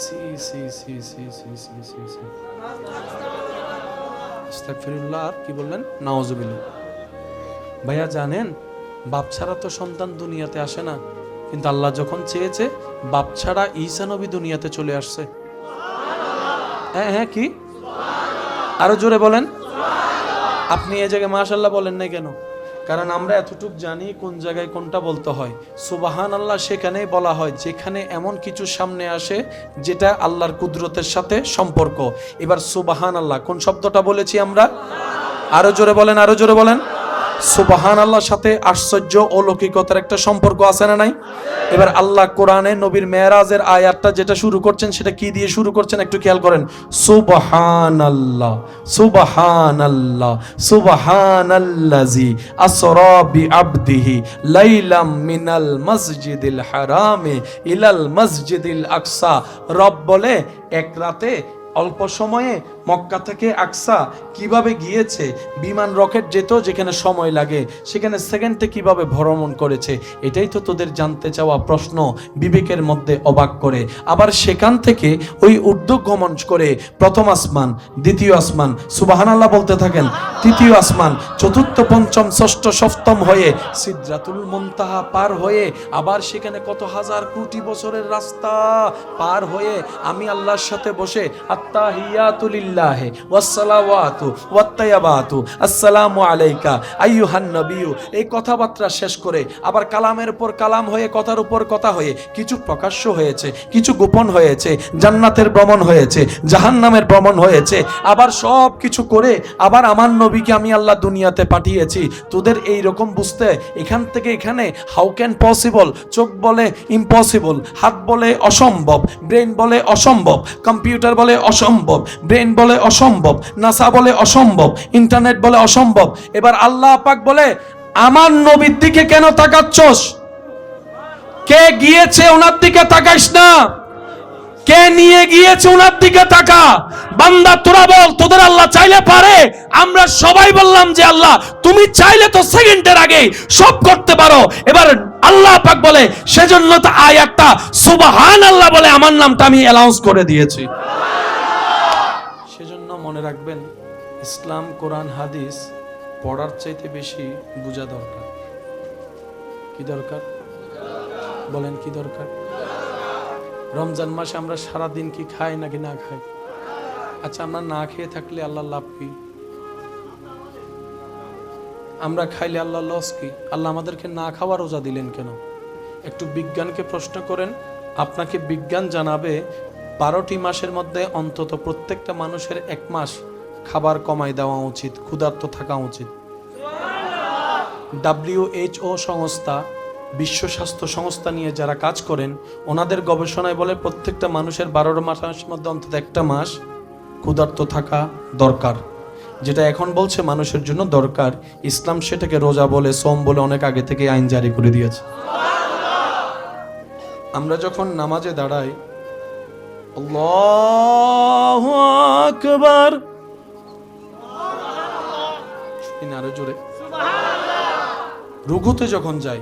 সি সি সি সি সি সি সি সি আস্তাগফিরুল্লাহ আর কি বললেন নাউজুবিল্লাহ ভাইয়া জানেন বাপ ছাড়া তো সন্তান দুনিয়াতে আসে না কিন্তু আল্লাহ যখন চেয়েছে বাপ ছাড়া ঈসা নবী দুনিয়াতে চলে আসছে হ্যাঁ কি আরো জোরে বলেন আপনি এই জায়গায় মাশাআল্লাহ বলেন না কেন কারণ আমরা এতটুক জানি কোন জায়গায় কোনটা বলতে হয় সুবহানাল্লাহ সেখানেই বলা হয় যেখানে এমন কিছু সামনে আসে যেটা আল্লাহর কুদরতের সাথে সম্পর্ক এবার সুবহানাল্লাহ কোন শব্দটা বলেছি আমরা আরো জোরে বলেন আরো জোরে বলেন সুবহানাল্লাহর সাথে আশ্চর্য অলৌকিকতার একটা সম্পর্ক আছে না নাই এবার আল্লাহ কোরআনে নবীর মেরাজের আয়াতটা যেটা শুরু করছেন সেটা কি দিয়ে শুরু করছেন একটু খেয়াল করেন সুবহানাল্লাহ সুবহানাল্লাহ সুবহানাল্লাযী আসরা বিআবদিহি লাইলাম মিনাল মসজিদিল হারামে ইলাল মসজিদিল আকসা রব বলে এক রাতে অল্প সময়ে মক্কা থেকে আকসা কিভাবে গিয়েছে বিমান রকেট যেত যেখানে সময় লাগে সেখানে সেকেন্ডে কিভাবে ভ্রমণ করেছে এটাই তো তোদের জানতে চাওয়া প্রশ্ন বিবেকের মধ্যে অবাক করে আবার সেখান থেকে ওই উর্ধ্ব গমন করে প্রথম আসমান দ্বিতীয় আসমান সুবহানাল্লাহ বলতে থাকেন তৃতীয় আসমান চতুর্থ পঞ্চম ষষ্ঠ সপ্তম হয়ে সিদরাতুল মুনতাহা পার হয়ে আবার সেখানে কত হাজার কোটি বছরের রাস্তা পার হয়ে আমি আল্লাহর সাথে বসে আত্তাহিয়াতু লিল্লাহি ওয়াসসালাওয়াতু ওয়াত্তায়াবাতু আসসালামু আলাইকা আইয়ুহান নবিয়্যু এই কথাবার্তা শেষ করে আবার কালামের উপর কালাম হয়ে কথার উপর কথা হয়ে কিছু প্রকাশ্য হয়েছে কিছু গোপন হয়েছে জান্নাতের ভ্রমণ হয়েছে জাহান্নামের ভ্রমণ হয়েছে আবার সব কিছু করে আবার আমার নবীকে আমি আল্লাহ দুনিয়াতে পাঠিয়েছি তোদের এই রকম বুঝতে এখান থেকে এখানে হাউ ক্যান পসিবল চোখ বলে ইম্পসিবল হাত বলে অসম্ভব ব্রেন বলে অসম্ভব কম্পিউটার বলে অসম্ভব ব্রেন বলে অসম্ভব নাসা বলে অসম্ভব ইন্টারনেট বলে অসম্ভব এবার আল্লাহ পাক বলে আমার নবীর দিকে কেন তাকাচ্ছস কে গিয়েছে ওনার দিকে তাকাইস না কে নিয়ে গিয়েছে ওনার দিকে তাকা বান্দা তোরা বল তোদের আল্লাহ চাইলে পারে আমরা সবাই বললাম যে আল্লাহ তুমি চাইলে তো সেকেন্ডের আগে সব করতে পারো এবার আল্লাহ পাক বলে সেজন্য তো আয়াতটা সুবহানাল্লাহ বলে আমার নামটা আমি অ্যানাউন্স করে দিয়েছি সেজন্য মনে রাখবেন ইসলাম কোরআন হাদিস পড়ার চাইতে বেশি বোঝা দরকার কি দরকার বলেন কি দরকার রমজান মাসে আমরা সারা দিন কি খাই নাকি না খাই আচ্ছা আমরা না খেয়ে থাকলে আল্লাহ লাভ কি আমরা খাইলে আল্লাহ লস কি আল্লাহ আমাদেরকে না খাওয়ার রোজা দিলেন কেন একটু বিজ্ঞানকে প্রশ্ন করেন আপনাকে বিজ্ঞান জানাবে 12টি মাসের মধ্যে অন্তত প্রত্যেকটা মানুষের 1 মাস খাবার কমাই দেওয়া উচিত ক্ষুধার্ত থাকা উচিত WHO সংস্থা বিশ্ব স্বাস্থ্য সংস্থা নিয়ে যারা কাজ করেন ওনাদের গবেষণায় বলে প্রত্যেকটা মানুষের 12 মাসের মধ্যে অন্তত 1টা মাস ক্ষুধার্ত থাকা দরকার যেটা এখন বলছে মানুষের জন্য দরকার, ইসলাম সেটাকে রোজা বলে, সোম বলে অনেক আগে থেকে আইন জারি করে দিয়েছে। আমরা যখন নামাজে দাঁড়াই, আল্লাহু আকবার, আরো জোরে, রুকুতে যখন যাই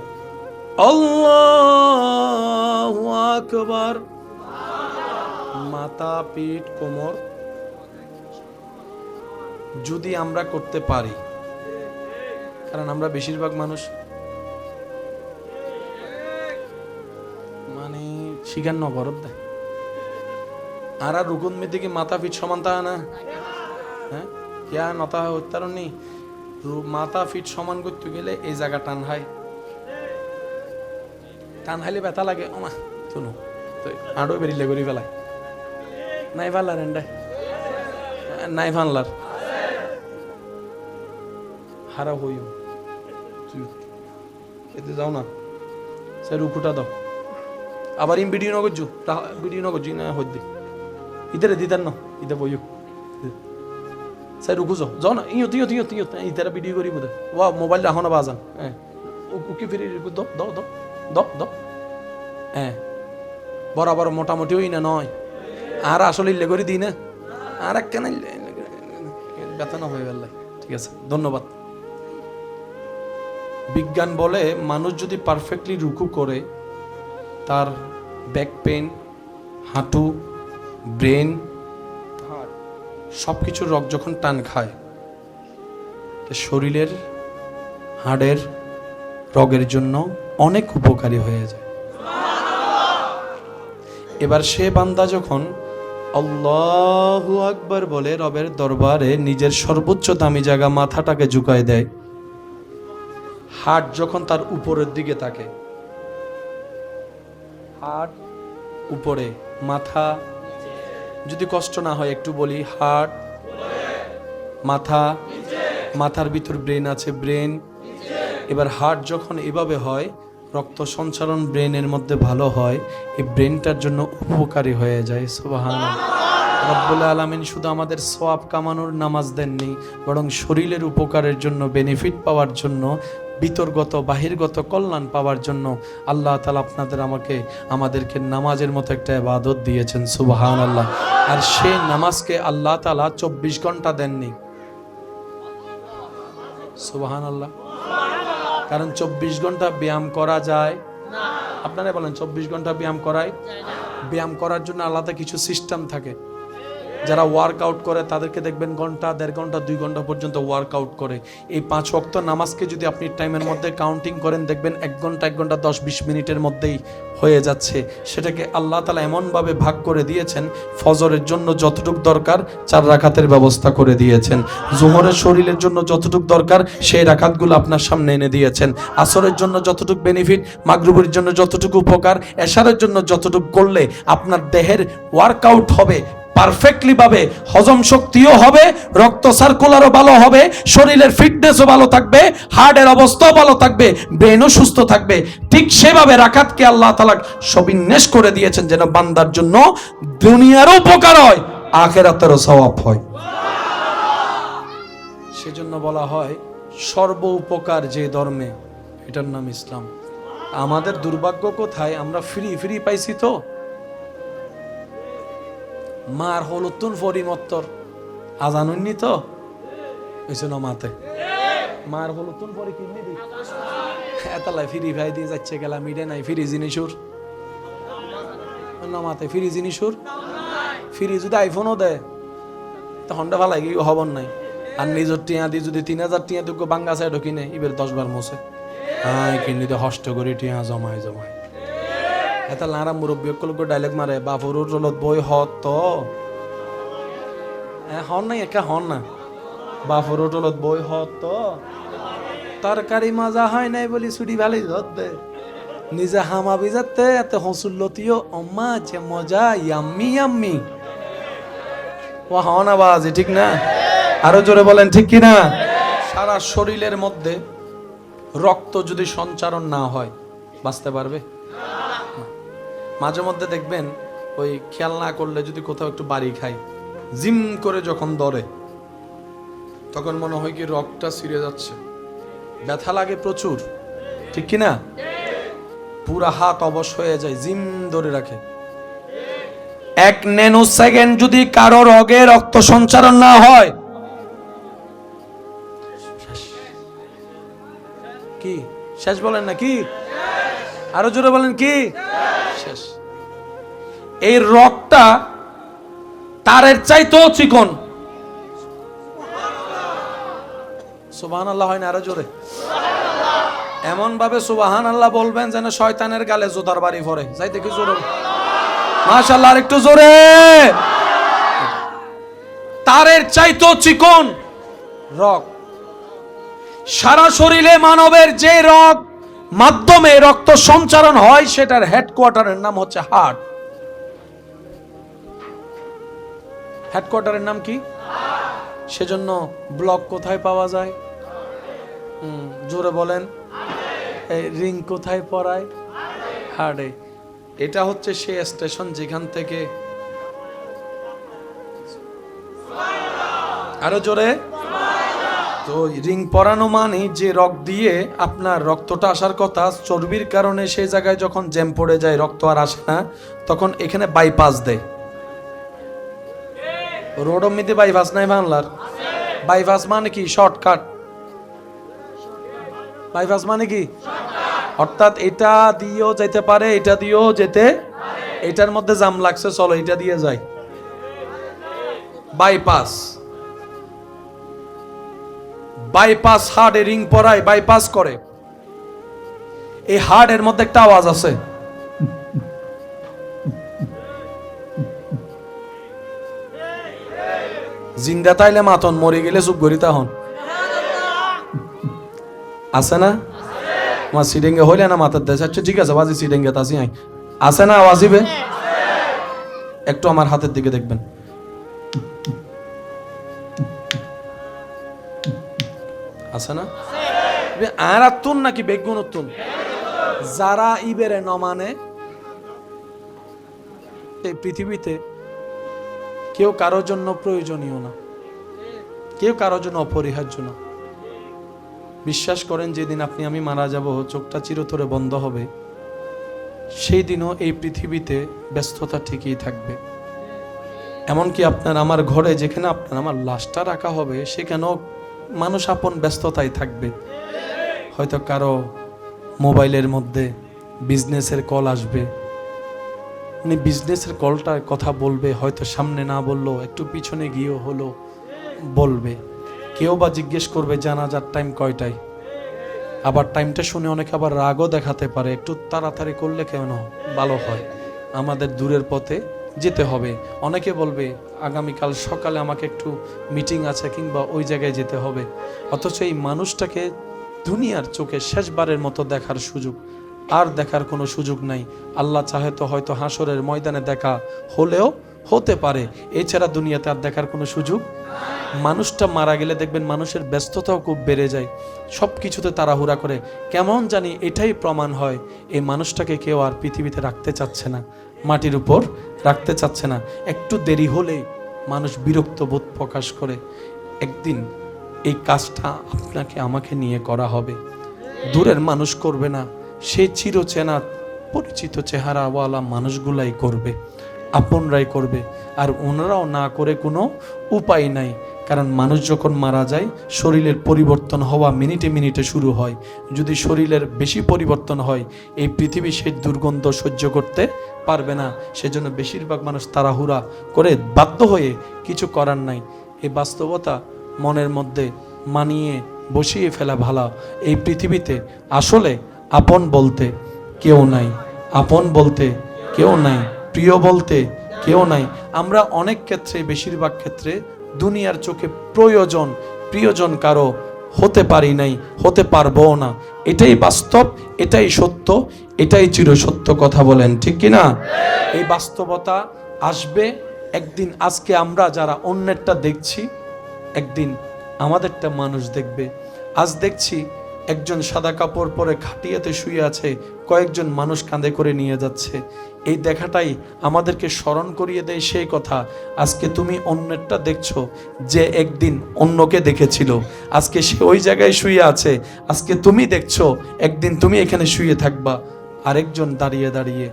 আল্লাহু আকবার, মাথা, পিঠ, কোমর যদি আমরা করতে পারি, কারণ আমরা বেশিরভাগ মানুষ মানে শিকার নগর দেয় আর রুকুন মেতে কি মাথা পিঠ সমান তা না, হ্যাঁ ইয়া নতা উত্তরণ নেই, মাথা ফিট সমান করতে গেলে এই জায়গা টান হাইলে ব্যথা লাগে, ওমা শুনো তো আড়ো বেরিলে করি ফেলায় নাই ফাল্লার এন্ডায় নাই ফাল্লার হারা হইও এতে যাও না, সে রুকুটা দাও, আবার ইম ভিডিও নগরজু না হদ্দি ইতারে দিতার ন ইতা বইও সে রুকু যাও না, ইয়ত ইতারা ভিডিও করি বোধ ওয়া মোবাইল রাখো না বাজান, হ্যাঁ উকি ফিরে দাও হ্যাঁ বরাবর মোটামুটি হই না নয়, আর আসলে ইল্লে করে দিই না, আর এক কেন ব্যথা না হয়ে গেল। ঠিক আছে, ধন্যবাদ। বিজ্ঞান বলে মানুষ যদি পারফেক্টলি রুকু করে, তার ব্যাক পেন, হাঁটু, ব্রেন, সবকিছুর রগ যখন টান খায়, শরীরের হাড়ের রগের জন্য অনেক উপকারী হয়ে যায়। এবার সে বান্দা যখন আল্লাহু আকবার বলে রবের দরবারে নিজের সর্বোচ্চ দামি জায়গা মাথাটাকে ঝুঁকায় দেয়, হাট যখন তার উপরের দিকে থাকে, হাট উপরে, মাথা, যদি কষ্ট না হয় একটু বলি, হাট, মাথা, মাথার ভিতর ব্রেন আছে, ব্রেন, এবার হার্ট যখন এভাবে হয়, রক্ত সঞ্চালন ব্রেনের মধ্যে ভালো হয়, এই ব্রেনটার জন্য উপকারী হয়ে যায়। সুবহানাল্লাহ। রব্বুল আলামিন শুধু আমাদের সওয়াব কামানোর নামাজ দেননি, বরং শরীরের উপকারের জন্য, বেনিফিট পাওয়ার জন্য, ভিতরগত বাহিরগত কল্যাণ পাওয়ার জন্য আল্লাহ তাআলা আমাদেরকে নামাজের মতো একটা ইবাদত দিয়েছেন। সুবহানাল্লাহ। আর সেই নামাজকে আল্লাহ তাআলা 24 ঘন্টা দেননি। সুবহানাল্লাহ। কারণ 24 ঘন্টা ব্যায়াম করা যায় না। আপনারা বলেন 24 ঘন্টা ব্যায়াম করায়? ব্যায়াম করার জন্য আলাদা কিছু সিস্টেম থাকে। যারা ওয়ার্কআউট করে তাদেরকে দেখবেন ঘন্টা, 1.5 ঘন্টা, 2 ঘন্টা পর্যন্ত ওয়ার্কআউট করে। এই 5 ওয়াক্ত নামাজকে যদি আপনি টাইমের মধ্যে কাউন্টিং করেন, দেখবেন 1 ঘন্টা 10-20 মিনিটের মধ্যেই হয়ে যাচ্ছে। সেটাকে আল্লাহ তাআলা এমনভাবে ভাগ করে দিয়েছেন, ফজরের জন্য যতটুকু দরকার 4 রাকাতের ব্যবস্থা করে দিয়েছেন। জোহরের শরীরের জন্য যতটুকু দরকার সেই রাকাতগুলো আপনার সামনে এনে দিয়েছেন। আসরের জন্য যতটুকু বেনিফিট, মাগরিবের জন্য যতটুকু উপকার, এশারের জন্য যতটুকু করলে আপনার দেহের ওয়ার্কআউট হবে, পারফেক্টলি ভাবে হজম শক্তিও হবে, রক্ত সার্কুলারও ভালো হবে, শরীরের ফিটনেসও ভালো থাকবে, হার্টের অবস্থাও ভালো থাকবে, ব্রেনও সুস্থ থাকবে। ঠিক সেভাবে রাকাতকে আল্লাহ তাআলা সবিন্যাস করে দিয়েছেন যেন বান্দার জন্য দুনিয়ারও উপকার হয়, আখিরাতেরও সওয়াব হয়। সেজন্য বলা হয় সর্ব উপকার যে ধর্মে, এটার নাম ইসলাম। আমাদের দুর্ভাগ্য কোথায়, আমরা ফ্রি পাইছি তো। মার হলুতুন ফরিমত্তর আজানুন্নি তো হয়েছে নমাতে, মার হলুতুন ফরি কিনে দি এতলাই ফ্রি ভাই দিয়ে যাচ্ছে গেলা মিডে নাই ফ্রি জিনিসুর নমাতে, ফ্রি জিনিসুর ফ্রি যদি আইফোনও দেয় তখন ভালাই কি হবর নাই। আর নিজের টিয়া দিয়ে যদি 3000 টিয়া দুঃখ বাঙ্গা সাইড কিনে এবার 10 বার মোছে, হ্যাঁ কিনে হষ্ট করে টিয়া জমায় এটা লারা মুরব্বী কলক ডায়লগ মারে, বাফুরুর রলত বই হত হন নাই একা হন না, বাফুরুর রলত বই হত তরকারি মজা হয় নাই বলি ছুটি ভালোই ধরতে নিজে হামাবি যাতে এত হসুল্লতিও অম্মা যে মজা ইয়াম্মি ও হন আওয়াজ ঠিক না? আরো জোরে বলেন ঠিক কিনা? সারা শরীরের মধ্যে রক্ত যদি সঞ্চারণ না হয় বাঁচতে পারবে? মাঝে মধ্যে দেখবেন ওই খেয়াল না করলে যদি কোথাও একটু বাড়ি খাই, জিম করে যখন ধরে তখন মনে হয় কি রক্তটা ছিঁড়ে যাচ্ছে, ব্যথা লাগে প্রচুর, ঠিক কি না? পুরা হাত অবশ হয়ে যায়, জিম ধরে রাখে। 1 ন্যানো সেকেন্ড যদি কারো রগে রক্ত সঞ্চারণ না হয়, কি শেষ বলেন না? কি আরো জোরে বলেন? কি শেষ। এই রগটা তারের চাইতেও চিকন। সুবহানাল্লাহ হয় না? আরো জোরে এমন ভাবে সুবহানাল্লাহ বলবেন যেন শয়তানের গালে জোতার বাড়ি পড়ে। যাই দেখি জোরে, মাশাআল্লাহ, আর একটু জোরে। তারের চাইতেও চিকন রগ। সারা শরীরে মানবের যে রগ মাধ্যমে রক্ত সঞ্চারণ হয় সেটার হেডকোয়ার্টারের নাম হচ্ছে হার্ট। হেডকোয়ার্টারের নাম কি? সেজন্য ব্লক কোথায় পাওয়া যায়? জোরে বলেন। এই রিং কোথায় পরায়? হার্টে। এটা হচ্ছে সেই স্টেশন যেখান থেকে, আরো জোরে, তো রিং পরানো মানে যে রক দিয়ে আপনার রক্তটা আসার কথা, চর্বির কারণে সেই জায়গায় যখন জ্যাম পড়ে যায়, রক্ত আর আসে না, তখন এখানে বাইপাস দেয়। রোডের মধ্যে বাইপাস নাই বাংলার? বাইপাস মানে কি? শর্টকাট। বাইপাস মানে কি? অর্থাৎ এটা দিয়েও যেতে পারে, এটা দিয়েও যেতে, এটার মধ্যে জাম লাগছে, চলো এটা দিয়ে যাই, বাইপাস। বাইপাস হার্টে রিং পরায়, বাইপাস করে। এই হার্টের মধ্যে একটা আওয়াজ আছে, জিন্দা তাইলে মাতন, মরে গেলে চুপ করি তখন আছে না? আমার সিডেঙ্গে হইলে না মাথার দেশ, আচ্ছা ঠিক আছে বাজি সিডেঙ্গে তাসি আই আছে না? আওয়াজিবে একটু আমার হাতের দিকে দেখবেন, আছে না? আর আত্মন নাকি বেগুন উত্তুন? যারা ইবেরে ন মানে, এই পৃথিবীতে কেউ কারোর জন্য প্রয়োজনীয় না, কেউ কারোর জন্য অপরিহার্য না। বিশ্বাস করেন যেদিন আপনি আমি মারা যাব, চোখটা চিরতরে বন্ধ হবে, সেই দিনও এই পৃথিবীতে ব্যস্ততা ঠিকই থাকবে। এমনকি আপনার আমার ঘরে যেখানে আপনার আমার লাশটা রাখা হবে, সেখানেও মানুষ আপন ব্যস্ততায় থাকবে। হয়তো কারো মোবাইলের মধ্যে বিজনেসের কল আসবে, উনি বিজনেসের কলটার কথা বলবে, হয়তো সামনে না বললো একটু পিছনে গিয়েও হলো বলবে। কেউ বা জিজ্ঞেস করবে জানাজার টাইম কয়টায়, আবার টাইমটা শুনে অনেকে আবার রাগও দেখাতে পারে, একটু তাড়াতাড়ি করলে কেন ভালো হয়, আমাদের দূরের পথে যেতে হবে। অনেকে বলবে আগামীকাল সকালে আমাকে একটু মিটিং আছে কিংবা ওই জায়গায় যেতে হবে। অথচ এই মানুষটাকে দুনিয়ার চোখে শেষবারের মতো দেখার সুযোগ আর দেখার কোনো সুযোগ নাই। আল্লাহ চাহে তো হয়তো হাসরের ময়দানে দেখা হলেও হতে পারে, এছাড়া দুনিয়াতে আর দেখার কোনো সুযোগ। মানুষটা মারা গেলে দেখবেন মানুষের ব্যস্ততাও খুব বেড়ে যায়, সব কিছুতে তাড়াহুড়া করে। কেমন জানি এটাই প্রমাণ হয় এই মানুষটাকে কেউ আর পৃথিবীতে রাখতে চাচ্ছে না, মাটির উপর রাখতে চাচ্ছে না। একটু দেরি হলেই মানুষ বিরক্ত বোধ প্রকাশ করে। একদিন এই কাজটা আপনাকে আমাকে নিয়ে করা হবে, দূরের মানুষ করবে না, সেই চিরচেনা পরিচিত চেহারাওয়ালা মানুষগুলাই করবে, আপনরাই করবে। আর ওনারাও না করে কোনো উপায় নাই, কারণ মানুষ যখন মারা যায় শরীরের পরিবর্তন হওয়া মিনিটে মিনিটে শুরু হয়। যদি শরীরের বেশি পরিবর্তন হয়, এই পৃথিবী সেই দুর্গন্ধ সহ্য করতে পারবে না। সেজন্য বেশিরভাগ মানুষ তাড়াহুড়া করে বাধ্য হয়ে কিছু করার নাই। এই বাস্তবতা মনের মধ্যে মানিয়ে বসিয়ে ফেলা ভালো। এই পৃথিবীতে আসলে আপন বলতে কেউ নাই, আপন বলতে কেউ নাই, প্রিয় বলতে কেউ নাই। আমরা অনেক ক্ষেত্রে, বেশিরভাগ ক্ষেত্রে দুনিয়ার চোখে প্রয়োজন প্রিয়জন কারো হতে পারি নাই, হতে পারবো না। এটাই বাস্তব, এটাই সত্য, এটাই চিরসত্য কথা বলেন, ঠিক কিনা? এই বাস্তবতা আসবে একদিন। আজকে আমরা যারা অন্যেরটা দেখছি, একদিন আমাদেরটা মানুষ দেখবে। আজ দেখছি একজন সাদা কাপড় পরে খাটিয়াতে শুয়ে আছে, কয়েকজন মানুষ কাঁধে করে নিয়ে যাচ্ছে। এই দেখাটাই আমাদেরকে স্মরণ করিয়ে দেয় সেই কথা, আজকে তুমি অন্যেরটা দেখছো, যে একদিন অন্যকে দেখেছিল, আজকে সে ওই জায়গায় শুয়ে আছে। আজকে তুমি দেখছো, একদিন তুমি এখানে শুয়ে থাকবা, আরেকজন দাঁড়িয়ে দাঁড়িয়ে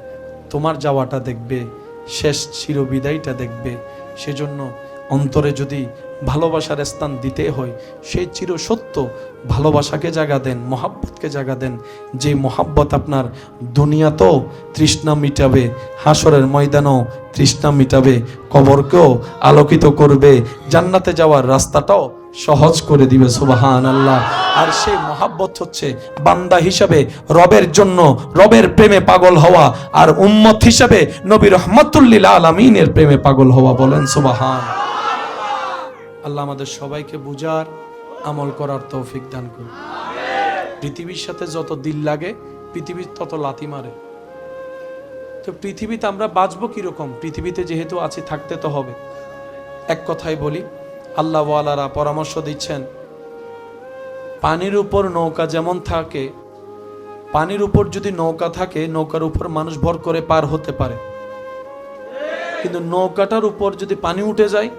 তোমার যাওয়াটা দেখবে, শেষ চিরবিদায়টা দেখবে। সেজন্য অন্তরে যদি ভালোবাসার স্থান দিতে হয়, সেই চির সত্য ভালোবাসাকে জায়গা দেন, মহাব্বতকে জায়গা দেন। যে মহাব্বত আপনার দুনিয়াতেও তৃষ্ণা মিটাবে, হাসরের ময়দানও তৃষ্ণা মিটাবে, কবরকেও আলোকিত করবে, জান্নাতে যাওয়ার রাস্তাটাও সহজ করে দিবে। সুবহানাল্লাহ। আর সেই মহাব্বত হচ্ছে বান্দা হিসাবে রবের জন্য, রবের প্রেমে পাগল হওয়া, আর উম্মত হিসাবে নবী রহমাতুল লিল আলামিনের প্রেমে পাগল হওয়া। বলেন সুবহান। আল্লাহ আমাদের সবাইকে বুঝার, আমল করার তৌফিক দান করুন। পৃথিবীর সাথে যত দিল লাগে, পৃথিবীর তত লাথি মারে। তো পৃথিবীতে আমরা বাঁচবো কিরকম? পৃথিবীতে যেহেতু আছি, থাকতে তো হবে। এক কথাই বলি, আল্লাহ ওয়ালারা পরামর্শ দিচ্ছেন, পানির উপর নৌকা যেমন থাকে, পানির উপর যদি নৌকা থাকে, নৌকার উপর মানুষ ভর করে পার হতে পারে, কিন্তু নৌকাটার উপর যদি পানি উঠে যায়,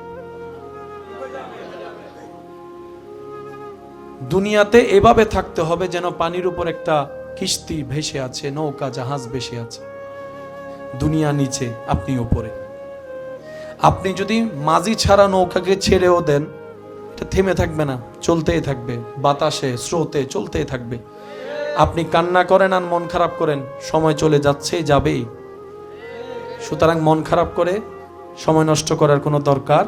দুনিয়াতে এভাবে থাকতে হবে যেন পানির উপর একটা কিস্তি ভেসে আছে, নৌকা জাহাজ ভেসে আছে। দুনিয়া নিচে, আপনি উপরে। আপনি যদি মাঝি ছাড়া নৌকাকে ছেড়েও দেন, এটা থেমে থাকবে না, চলতেই থাকবে, বাতাসে স্রোতে চলতেই থাকবে। আপনি কান্না করেন আর মন খারাপ করেন, সময় চলে যাচ্ছে, যাবেই। সুতরাং মন খারাপ করে সময় নষ্ট করার কোনো দরকার।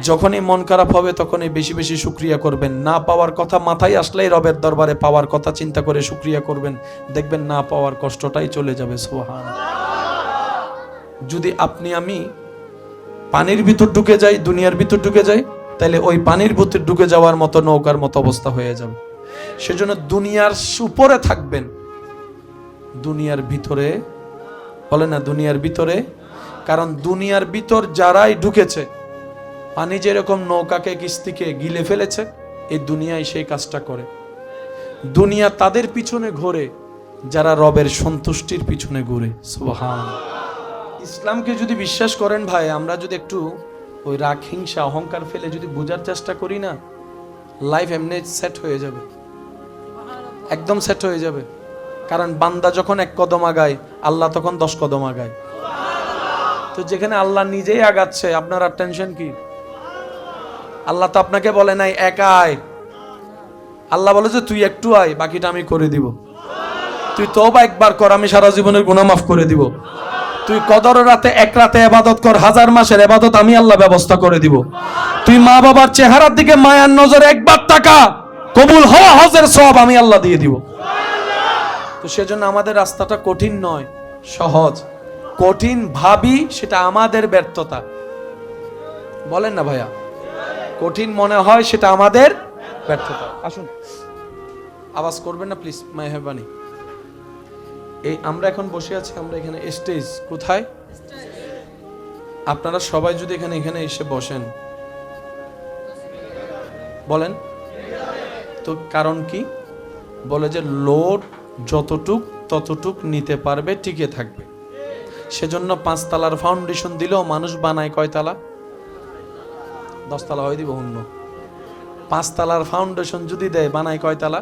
যখনই মন খারাপ হবে, তখনই বেশি বেশি শুকরিয়া করবেন। না পাওয়ার কথা মাথায় আসলেই রবের দরবারে পাওয়ার কথা চিন্তা করে শুকরিয়া করবেন, দেখবেন না পাওয়ার কষ্টটাই চলে যাবে। সুবহান। যদি আপনি আমি পানির ভিতর ঢুকে যাই, দুনিয়ার ভিতর ঢুকে যাই, তাহলে ওই পানির ভিতর ঢুকে যাওয়ার মতো নৌকার মতো অবস্থা হয়ে যাবে। সেজন্য দুনিয়ার উপরে থাকবেন, দুনিয়ার ভিতরে বলে না, দুনিয়ার ভিতরে। কারণ দুনিয়ার ভিতর যারাই ঢুকেছে, পানি যেরকম নৌকাকে কিস্তিকে গিলে ফেলেছে, এই দুনিয়ায় সেই কাজটা করে। দুনিয়া তাদের পিছনে ঘোরে যারা রবের সন্তুষ্টির পিছনে ঘুরে। সুবহান। ইসলামকে যদি বিশ্বাস করেন ভাই, আমরা যদি একটু ওই রাগ, হিংসা, অহংকার ফেলে যদি বোঝার চেষ্টা করি না, লাইফ এমনি সেট হয়ে যাবে, একদম সেট হয়ে যাবে। কারণ বান্দা যখন এক কদম আগায়, আল্লাহ তখন 10 কদম আগায়। তো যেখানে আল্লাহ নিজেই আগাচ্ছে, আপনার আর টেনশন কি? আল্লাহ তো আপনাকে বলে নাই একা আয়, আল্লাহ বলে যে তুই একটু আয়, বাকিটা আমি করে দিব। তুই তওবা একবার কর, আমি সারা জীবনের গুনাহ মাফ করে দিব। তুই কদর রাতে এক রাতে ইবাদত কর, 1000 মাসের ইবাদত আমি আল্লাহ ব্যবস্থা করে দিব। তুই মা বাবার চেহারার দিকে মায়ার নজরে একবার তাকা, কবুল হওয়া হজের সওয়াব আমি আল্লাহ দিয়ে দিব। তো সেজন্য আমাদের রাস্তাটা কঠিন নয়, সহজ। কঠিন ভাবি, সেটা আমাদের ব্যর্থতা। বলেন না ভাইয়া? কঠিন মনে হয়, সেটা আমাদের ব্যর্থতা। আসুন, আওয়াজ করবেন না প্লিজ, মেহরবানি। এই আমরা এখন বসে আছি, আমরা এখানে স্টেজ কোথায়? আপনারা সবাই যদি এখানে এসে বসেন, বলেন তো কারণ কি? বলে যে লোড যতটুক ততটুক নিতে পারবে, টিকে থাকবে। সেজন্য 5 তলার ফাউন্ডেশন দিলেও মানুষ বানায় কয় তালা? 10 তলা হয়ে দিব অন্য। 5 তলার ফাউন্ডেশন যদি দেয়, বানায় কয় তালা?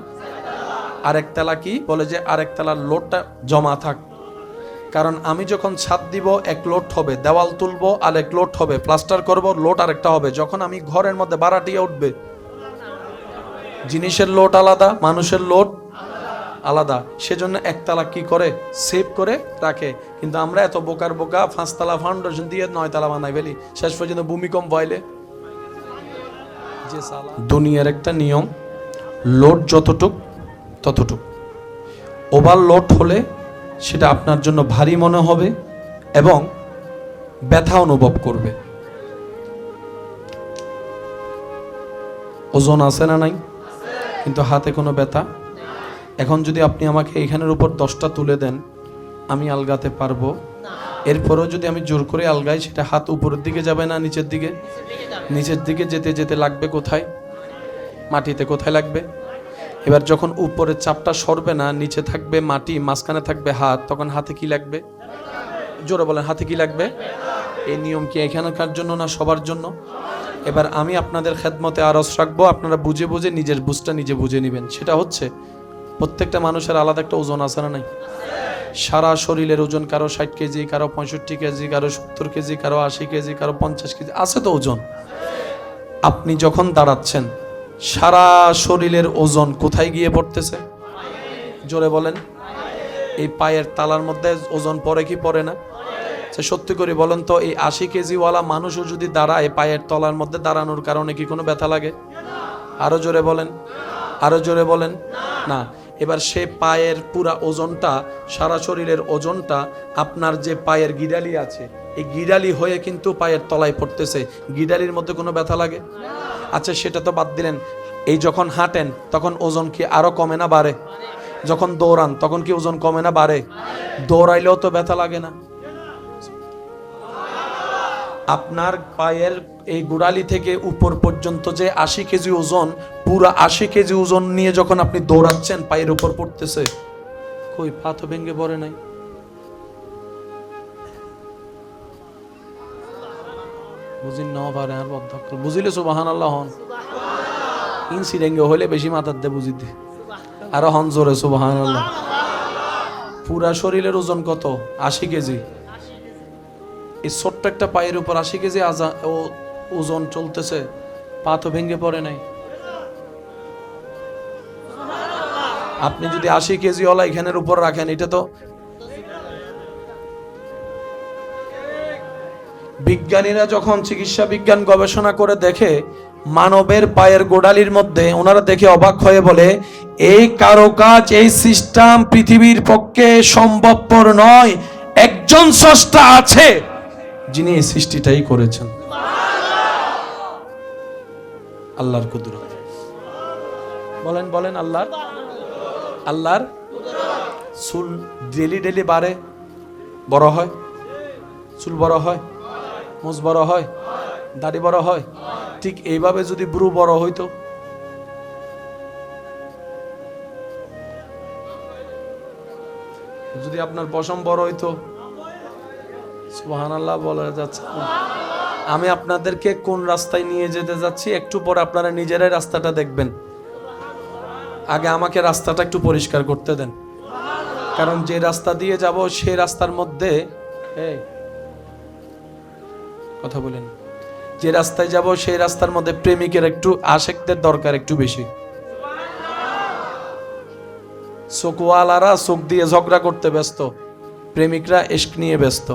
আরেক তালা কি বলে যে আরেক তালার লোডটা জমা থাক। কারণ আমি যখন ছাদ দিব, এক লোড হবে, দেওয়াল তুলবো আর এক লোড হবে, প্লাস্টার করব, লোড আরেকটা হবে। যখন আমি ঘরের মধ্যে বাড়াটিয়া উঠবে, জিনিসের লোড আলাদা, মানুষের লোড আলাদা। সেজন্য একতলা কি করে? সেভ করে রাখে। কিন্তু আমরা এত বোকার বোকা, 5 তলা ফাউন্ডেশন দিয়ে 9 তলা বানাই ফেলি, শেষ পর্যন্ত ভূমিকম্প হইলে। দুনিয়ার একটা নিয়ম, লোড যতটুক ততটুক। ওভারলোড হলে সেটা আপনার জন্য ভারী মনে হবে এবং ব্যথা অনুভব করবে। ওজন আছে না নাই? কিন্তু হাতে কোনো ব্যথা। এখন যদি আপনি আমাকে এইখানের উপর 10টা তুলে দেন, আমি আলগাতে পারবো? এরপরেও যদি আমি জোর করে আলগাই, সেটা হাত উপরের দিকে যাবে না নিচের দিকে? নিচের দিকে যেতে যেতে লাগবে কোথায়? মাটিতে। কোথায় লাগবে? এবার যখন উপরের চাপটা সরবে না, নিচে থাকবে মাটি, মাঝখানে থাকবে হাত, তখন হাতে কি লাগবে? জোরে বলেন, হাতে কি লাগবে? এই নিয়ম কি এখানকার জন্য না সবার জন্য? এবার আমি আপনাদের খেদমতে আরজ রাখবো, আপনারা বুঝে বুঝে নিজের বুঝটা নিজে বুঝে নেবেন। সেটা হচ্ছে প্রত্যেকটা মানুষের আলাদা একটা ওজন আছে না নাই? সারা শরীরের ওজন কারো 60 কেজি, কারো 65 কেজি, কারো 70 কেজি, কারো 80 কেজি, কারো 50 কেজি আছে তো ওজন। আপনি যখন দাঁড়াচ্ছেন সারা শরীরের ওজন কোথায় গিয়ে পড়তেছে? জোরে বলেন। এই পায়ের তালার মধ্যে ওজন পড়ে কি পড়ে না? সত্যি করে বলেন তো, এই 80 কেজিওয়ালা মানুষও যদি দাঁড়ায় পায়ের তলার মধ্যে, দাঁড়ানোর কারণে কি কোনো ব্যথা লাগে? আরো জোরে বলেন, আরো জোরে বলেন। না। এবার সে পায়ের পুরা ওজনটা, সারা শরীরের ওজনটা আপনার যে পায়ের গিরালি আছে, এই গিরালি হয়ে কিন্তু পায়ের তলায় পড়তেছে। গিরালির মধ্যে কোনো ব্যথা লাগে? আচ্ছা, সেটা তো বাদ দিলেন। এই যখন হাঁটেন তখন ওজন কি আরো কমে না বাড়ে? যখন দৌড়ান তখন কি ওজন কমে না বাড়ে? দৌড়াইলেও তো ব্যথা লাগে না? আপনার পায়ের এই গোড়ালি থেকে উপর পর্যন্ত যে 80 কেজি ওজন, পুরো 80 কেজি ওজন নিয়ে যখন আপনি দৌড়াচ্ছেন পায়ের উপর পড়তেছে, কই পা তো ভেঙে পড়ে নাই। বুঝিন না পারে আর অধ্যক্ষ বুঝিলে সুবহানাল্লাহ হন। ইনসি ডেঙ্গে হলে বেশি মাথার দে বুঝিতে আরো হন জোরে সুবহানাল্লাহ। পুরা শরীরের ওজন কত? 80 কেজি। এই ছোট্ট একটা পায়ের উপর 80 কেজি ওজন চলতেছে, পা তো ভেঙে পড়ে নাই। আপনি যদি 80 কেজি ওলা এখানের উপর রাখেন, এটা তো বিজ্ঞানীরা যখন চিকিৎসা বিজ্ঞান গবেষণা করে দেখে মানবের পায়ের গোড়ালির মধ্যে, ওনারা দেখে অবাক হয়ে বলে, এই কারুকাজ, এই সিস্টেম পৃথিবীর পক্ষে সম্ভবপর নয়। একজন স্রষ্টা আছে যিনি এই সৃষ্টিটাই করেছেন। আল্লাহর কুদরত। বলেন বলেন, আল্লাহর আল্লাহর চুল ডেলি ডেলি বাড়ে, বড় হয়? চুল বড় হয়, মুছ বড় হয়, দাড়ি বড় হয়। ঠিক এইভাবে যদি ব্রু বড় হইতো, যদি আপনার পশম বড় হইতো, সুবহানাল্লাহ বলা যাচ্ছে। আমি আপনাদেরকে কোন রাস্তায় নিয়ে যেতে যাচ্ছি একটু পরে আপনারা নিজেরাই রাস্তাটা দেখবেন। আগে আমাকে রাস্তাটা একটু পরিষ্কার করতে দেন, কারণ যে রাস্তা দিয়ে যাব সেই রাস্তার মধ্যে কথা বলেন, যে রাস্তায় যাব সেই রাস্তার মধ্যে প্রেমিকের একটু আশেকদের দরকার একটু বেশি। চোখওয়ালারা চোখ দিয়ে ঝগড়া করতে ব্যস্ত, প্রেমিকরা ইশক নিয়ে ব্যস্ত।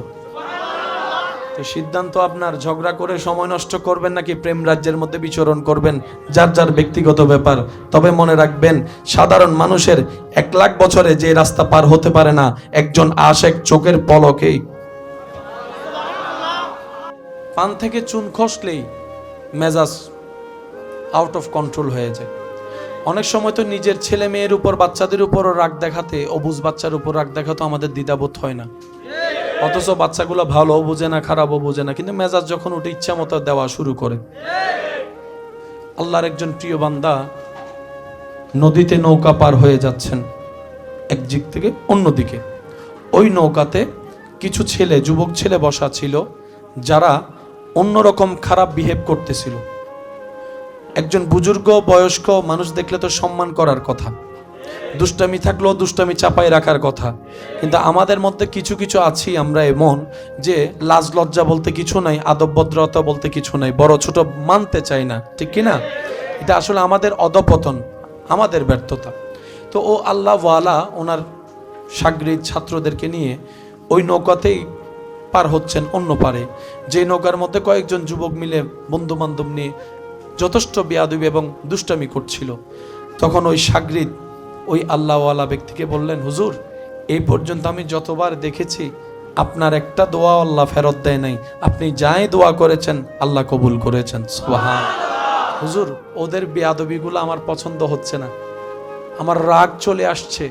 তো সিদ্ধান্ত আপনার, ঝগড়া করে সময় নষ্ট করবেন নাকি প্রেম রাজ্যের মধ্যে বিচরণ করবেন, যার যার ব্যক্তিগত ব্যাপার। তবে মনে রাখবেন, সাধারণ মানুষের 1 লাখ বছরে যে রাস্তা পার হতে পারে না, একজন আশেক চোখের পলকেই। পান থেকে চুন খসলেই মেজাজ আউট অফ কন্ট্রোল হয়ে যায়। অনেক সময় তো নিজের ছেলে মেয়ের উপর, বাচ্চাদের উপরও রাগ দেখাতে, অবুঝ বাচ্চার উপর রাগ দেখাতে আমাদের দ্বিধাবোধ হয় না। অথচ বাচ্চাগুলো ভালো বুঝে না, খারাপও বুঝে না, কিন্তু মেজাজ যখন উঠে ইচ্ছা মতো দেওয়া শুরু করে। আল্লাহর একজন প্রিয় বান্দা নদীতে নৌকা পার হয়ে যাচ্ছেন এক দিক থেকে অন্যদিকে। ওই নৌকাতে কিছু ছেলে, যুবক ছেলে বসা ছিল, যারা অন্যরকম খারাপ বিহেভ করতেছিল। একজন বুজুর্গ বয়স্ক মানুষ দেখলে তো সম্মান করার কথা, দুষ্টামি থাকলেও দুষ্টামি চাপাই রাখার কথা। কিন্তু আমাদের মধ্যে কিছু কিছু আছি আমরা এমন, যে লাজ লজ্জা বলতে কিছু নাই, আদব ভদ্রতা বলতে কিছু নাই, বড় ছোট মানতে চাই না, ঠিক কিনা? এটা আসলে আমাদের অধপতন, আমাদের ব্যর্থতা। তো ও আল্লাহওয়ালা ওনার সাগরিদ ছাত্রদেরকে নিয়ে ওই নৌকাতেই পার হচ্ছেন অন্য পারে। যে নৌকার মধ্যে কয়েকজন যুবক মিলে বন্ধু বান্ধব নিয়ে যথেষ্ট বেয়াদবি এবং দুষ্টামি করছিল। তখন ওই সাগরিদ ওই আল্লাহওয়ালা ব্যক্তিকে বললেন, হুজুর, এই পর্যন্ত আমি যতবার দেখেছি আপনার একটা দোয়া আল্লাহ ফেরত দেয় নাই, আপনি যাই দোয়া করেছেন আল্লাহ কবুল করেছেন। সুবহান। হুজুর, ওদের বেয়াদবিগুলো আমার পছন্দ হচ্ছে না, আমার রাগ চলে আসছে,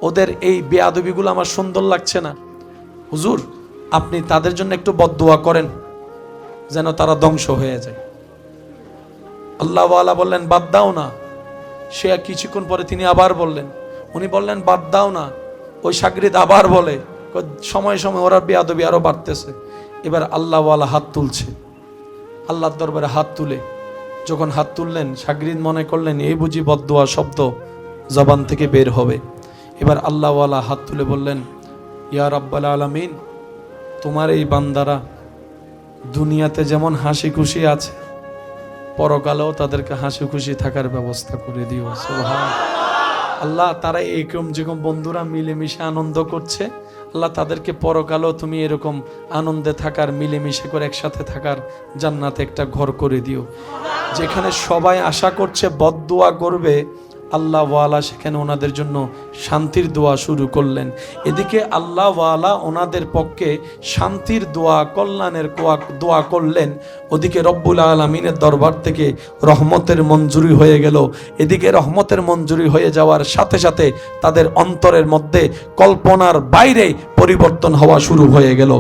ওদের এই বেয়াদবিগুলো আমার সুন্দর লাগছে না। হুজুর, আপনি তাদের জন্য একটু বদদোয়া করেন যেন তারা ধ্বংস হয়ে যায়। আল্লাহওয়ালা বললেন, বাদ দাও না, সে কিছুক্ষণ পরে তিনি আবার বললেন, উনি বললেন বাদ দাও না। ওই শাগরিদ আবার বলে, সময় সময় ওরা বেয়াদবি আরো বাড়তেছে। এবার আল্লাহওয়ালা হাত তুলছে, আল্লাহর দরবারে হাত তুলে যখন হাত তুললেন, শাগরিদ মনে করলেন এই বুঝি বদদুয়া শব্দ জবান থেকে বের হবে। এবার আল্লাহওয়ালা হাত তুলে বললেন, ইয়া রাব্বাল আলামিন, তোমার এই বান্দারা দুনিয়াতে যেমন হাসি খুশি আছে, পরকালেও তাদেরকে হাসি খুশি থাকার ব্যবস্থা করে দিও। সুবহান আল্লাহ, তারা এরকম যেরকম বন্ধুরা মিলেমিশে আনন্দ করছে, আল্লাহ তাদেরকে পরকালেও তুমি এরকম আনন্দে থাকার, মিলেমিশে করে একসাথে থাকার জান্নাতে একটা ঘর করে দিও। যেখানে সবাই আশা করছে বদদুয়া করবে, আল্লাহ ওয়ালা সেখানে ওনাদের জন্য শান্তির দোয়া শুরু করলেন। এদিকে আল্লাহ ওয়ালা ওনাদের পক্ষে শান্তির দোয়া, কল্যাণের দোয়া করলেন। ওদিকে রব্বুল আলামিনের দরবার থেকে রহমতের মঞ্জুরি হয়ে গেল। এদিকে রহমতের মঞ্জুরি হয়ে যাওয়ার সাথে সাথে তাদের অন্তরের মধ্যে কল্পনার বাইরে পরিবর্তন হওয়া শুরু হয়ে গেল।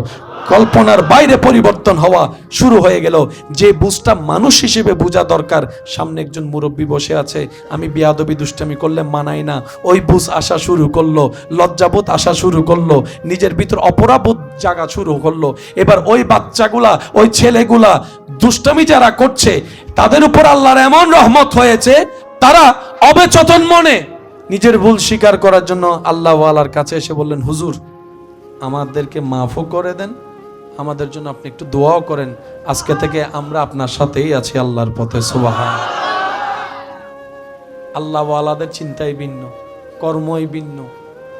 কল্পনার বাইরে পরিবর্তন হওয়া শুরু হয়ে গেল। যে বুঝটা মানুষ হিসেবে বোঝা দরকার, সামনে একজন মুরব্বী বসে আছে, আমি বিয়াদবি দুষ্টামি করলে মানাই না, ওই বুঝ আসা শুরু করলো, লজ্জাবোধ আসা শুরু করলো, নিজের ভিতর অপরাবোধ জাগা শুরু করলো। এবার ওই বাচ্চাগুলা, ওই ছেলেগুলা দুষ্টামি যারা করছে, তাদের উপর আল্লাহর এমন রহমত হয়েছে, তারা অবচেতন মনে নিজের ভুল স্বীকার করার জন্য আল্লাহ ওয়ালার কাছে এসে বললেন, হুজুর আমাদেরকে মাফও করে দেন, আমাদের জন্য আপনি একটু দোয়াও করেন, আজকে থেকে আমরা আপনার সাথেই আছি আল্লাহর পথে। সুবহান আল্লাহ ওয়ালাদের চিন্তাই ভিন্ন, কর্মই ভিন্ন।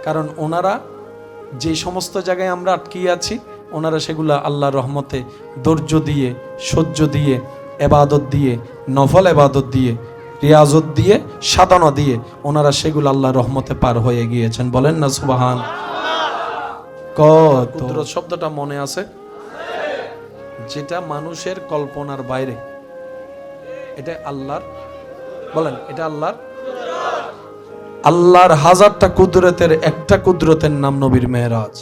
কারণ ওনারা যে সমস্ত জায়গায় আমরা আটকিয়ে আছি, ওনারা সেগুলা আল্লাহর রহমতে ধৈর্য দিয়ে, সহ্য দিয়ে, এবাদত দিয়ে, নফল এবাদত দিয়ে, রিয়াজত দিয়ে, সাধনা দিয়ে ওনারা সেগুলো আল্লাহর রহমতে পার হয়ে গিয়েছেন। বলেন না সুবহান। কুদরত শব্দটা মনে আছে? যেটা মানুষের কল্পনার বাইরে, এটা আল্লাহর, বলেন এটা আল্লাহর। আল্লাহর হাজারটা কুদরতের একটা কুদরতের নাম নবীর মেরাজ।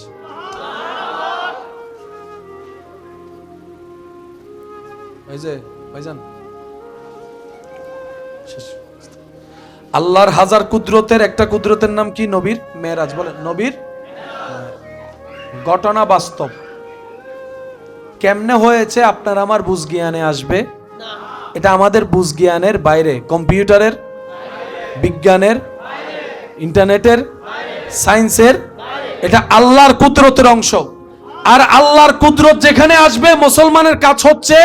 এই যে ভাইজান, আল্লাহর হাজার কুদরতের একটা কুদরতের নাম কি? নবীর মেরাজ। বলেন নবীর ঘটনা বাস্তব। কেমনে হয়েছে আপনার আমার বুঝ জ্ঞানে আসবে? এটা আমাদের বুঝ জ্ঞানের বাইরে, কম্পিউটারের, বিজ্ঞানের, ইন্টারনেটের, সায়েন্সের। এটা আল্লাহর কুদরতের অংশ। আর আল্লাহর কুদরত যেখানে আসবে, মুসলমানের কাজ হচ্ছে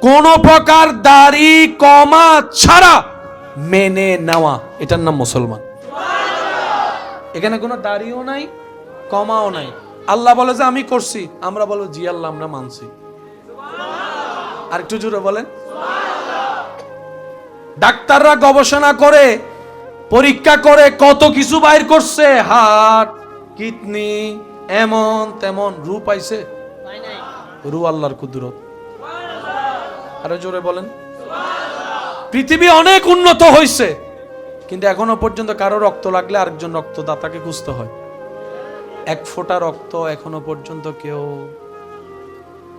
কোন প্রকার দাড়ি কমা ছাড়া মেনে নেওয়া। এটার নাম মুসলমান। এখানে কোনো দাড়িও নাই, কমাও নাই। আল্লাহ বলে যে আমি করছি, আমরা বলবো জি আল্লাহ আমরা মানছি। আর একটু জোরে বলেন। ডাক্তাররা গবেষণা করে, পরীক্ষা করে কত কিছু বাইর করছে, হার্ট, কিডনি, এমন তেমন। রূপ পাইছে? রু আল্লাহর কুদরত। আরে জোরে বলেন। পৃথিবী অনেক উন্নত হয়েছে, কিন্তু এখনো পর্যন্ত কারো রক্ত লাগলে আরেকজন রক্তদাতাকে খুঁজতে হয়। এক ফোঁটা রক্ত এখনো পর্যন্ত কেউ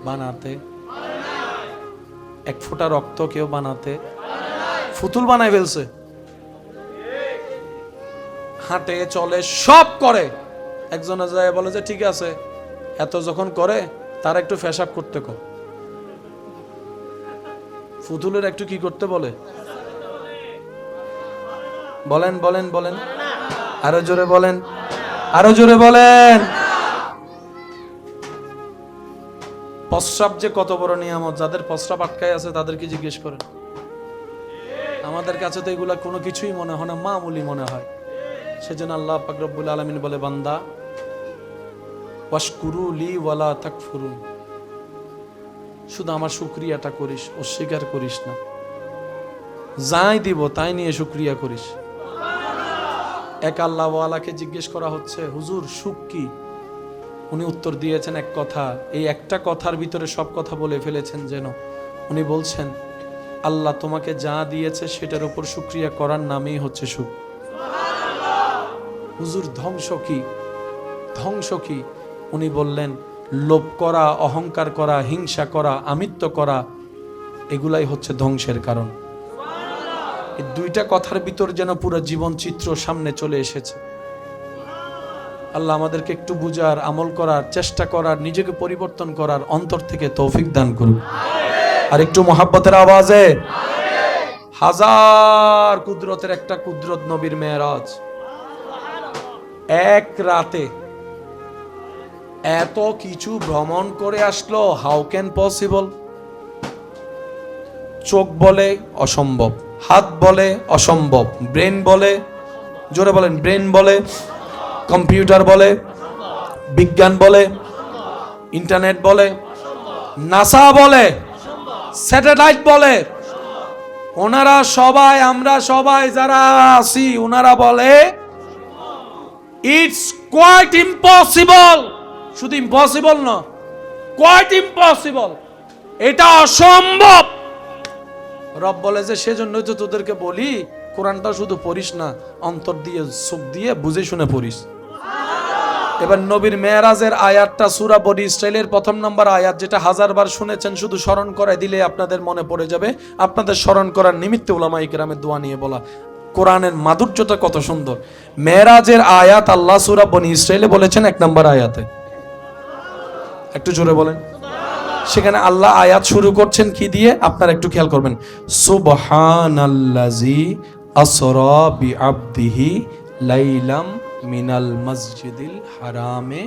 বানাতে, এক ফোঁটা রক্ত কেউ বানাতে, ফুতুল বানায় ফেলছে। হাঁটে চলে সব করে, একজনে যায় বলে যে ঠিক আছে, এত যখন করে তার একটু পেশাব করতে কর। ফুতুলের একটু কি করতে বলে? বলেন বলেন বলেন, আরো জোরে বলেন, আরো জোরে বলেন। প্রস্রাব যে কত বড় নিয়ামত, যাদের প্রস্রাব আটকায় আছে তাদেরকে জিজ্ঞেস করেন। আমাদের কাছে তো এগুলা কোনো কিছুই মনে হয় না, মামুলি মনে হয়। সেজন্য আল্লাহ পাক রব্বুল আলামিন বলে, বান্দা ওয়াশকুরু লি ওয়ালা তাকফুরুন, শুধু আমার শুকরিয়াটা করিস, অস্বীকার করিস না। যাই দিব তাই নিয়ে শুকরিয়া করিস। এক আল্লাহ ওয়ালাকে জিজ্ঞেস করা হচ্ছে, হুজুর সুখ কি? উনি উত্তর দিয়েছেন এক কথা। এই একটা কথার ভিতরে সব কথা বলে ফেলেছেন যেন। উনি বলছেন, আল্লাহ তোমাকে যা দিয়েছে সেটার উপর শুকরিয়া করার নামই হচ্ছে সুখ। হুজুর ধ্বংস কি? ধ্বংস কি? উনি বললেন, লোভ করা, অহংকার করা, হিংসা করা, আমিত্ব করা, এগুলাই হচ্ছে ধ্বংসের কারণ। এই দুইটা কথার ভিতর যেন পুরো জীবন চিত্র সামনে চলে এসেছে। আল্লাহ আমাদেরকে একটু বুঝার, আমল করার, চেষ্টা করার, নিজেকে পরিবর্তন করার অন্তর থেকে তৌফিক দান করুন। আর একটু মহাব্বতের আওয়াজে হাজার কুদরতের একটা কুদরত নবীর মেরাজ। এক রাতে এত কিছু ভ্রমণ করে আসলো, হাউ ক্যান পসিবল? চোখ বলে অসম্ভব, হাত বলে অসম্ভব, ব্রেন বলে, জোরে বলেন, ব্রেন বলে, কম্পিউটার বলে, বিজ্ঞান বলে, ইন্টারনেট বলে, নাসা বলে, স্যাটেলাইট বলে, ওনারা সবাই, আমরা সবাই যারা আছি, ওনারা বলে ইটস কোয়াইট ইম্পসিবল। শুধু ইম্পসিবল না, কোয়াইট ইম্পসিবল, এটা অসম্ভব। রব বলে যে সেজন্যই তো তোদেরকে বলি কোরআনটা শুধু পড়িস না, অন্তর দিয়ে, চোখ দিয়ে বুঝে শুনে পড়িস। এবার নবীর মেরাজের আয়াতটা সূরা বনি ইসরাইলের 1 নম্বর আয়াত, যেটা 1000বার শুনেছেন, শুধু স্মরণ করায় দিলে আপনাদের মনে পড়ে যাবে। আপনাদের স্মরণ করার নিমিত্তে উলামায়ে কেরামের দোয়া নিয়ে বলা, কোরআনের মাধুর্যটা কত সুন্দর। মেরাজের আয়াত আল্লাহ সূরা বনি ইসরাইলে বলেছেন 1 নম্বর আয়াতে, একটু জোরে বলেন। সেখানে আল্লাহ আয়াত শুরু করছেন কি দিয়ে, আপনারা একটু খেয়াল করবেন। সুবহানাল্লাযী আসরা বিআবদিহি লাইলাম মিনাল মসজিদিল হারামে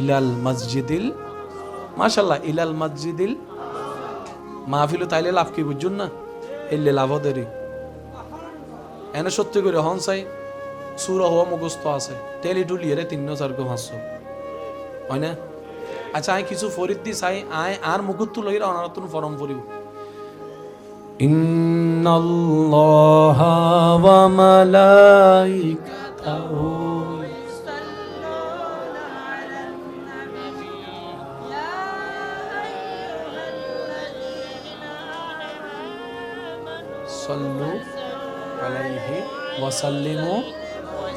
ইলাল মসজিদিল, মাশাআল্লাহ, ইলাল মসজিদিল। মাহফিল তাইলে লাভ কি বুঝুন না, এলে লাভ দেরি এনে সত্যি করে হন চাই সূরা হওয়া মুখস্থ আছে, টেলি টুলিয়ে 300-400 হয় না। আচ্ছা, আই কিছু ফরিদ দি চাই, আই আর মুকুত লইরা অনারতুন ফরম পড়িব। ইন্নাল্লাহা ওয়া মালাইকাতাহু সাল্লু আলাইহি ওয়া সাল্লিমু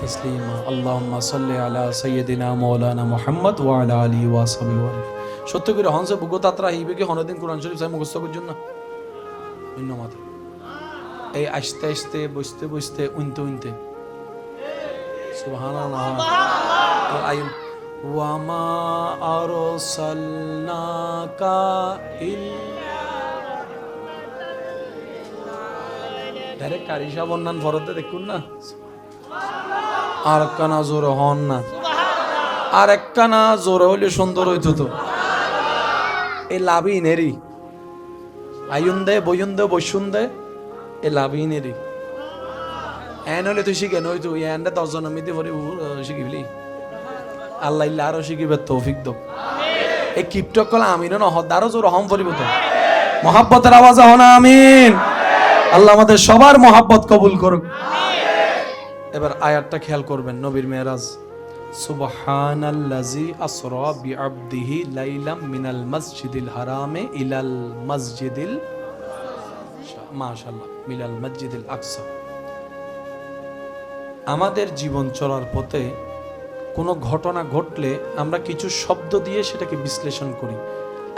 তাসলিমা। আল্লাহুম্মা সাল্লি আলা সাইয়্যিদিনা মাওলানা মুহাম্মদ ওয়া আলা আলিহি ওয়া সাহবিহি। সত্য করে হনসে বুগতাত্রা হিবে কি হনদিন কোরআন শরীফ চাই মুখস্থ করছেন না, অন্য মাত্র এই আস্তে আস্তে বসতে বসতে উনতে উনতে সুবহানাল্লাহ আইন ওয়া মা আরসালনাকা ইল্লা ডাইরেক্ট কারিশা বন্নান ফরতে দেখুন না, আর কানা জোরে হন না, আর একখানা জোরে হইলে সুন্দর হইতো তো। এ লাভই নেরি আয়ুন দে বইন দে বসুন দে, এ লাভই নেরি এন হলে তুই শিখে নই তুই এনটা 10 জন মিতে পরে শিখিবলি। আল্লাহ ইল্লা আরো শিখিবে তৌফিক দাও। এই কিপটক কলা আমিন না হদারও জোর হম পরিব তো মহাব্বতের আওয়াজ হন আমিন। আল্লাহ আমাদের সবার মহাব্বত কবুল করুক। এবার আয়াতটা খেয়াল করবেন, নবীর মেরাজ। সুবহানাল্লাযী আসরা বিআবদিহি লাইলাম মিনাল মসজিদিল হারামে ইলাল মসজিদিল, মাশাআল্লাহ, মিনাল মসজিদিল আকসা। আমাদের জীবন চলার পথে কোনো ঘটনা ঘটলে আমরা কিছু শব্দ দিয়ে সেটাকে বিশ্লেষণ করি।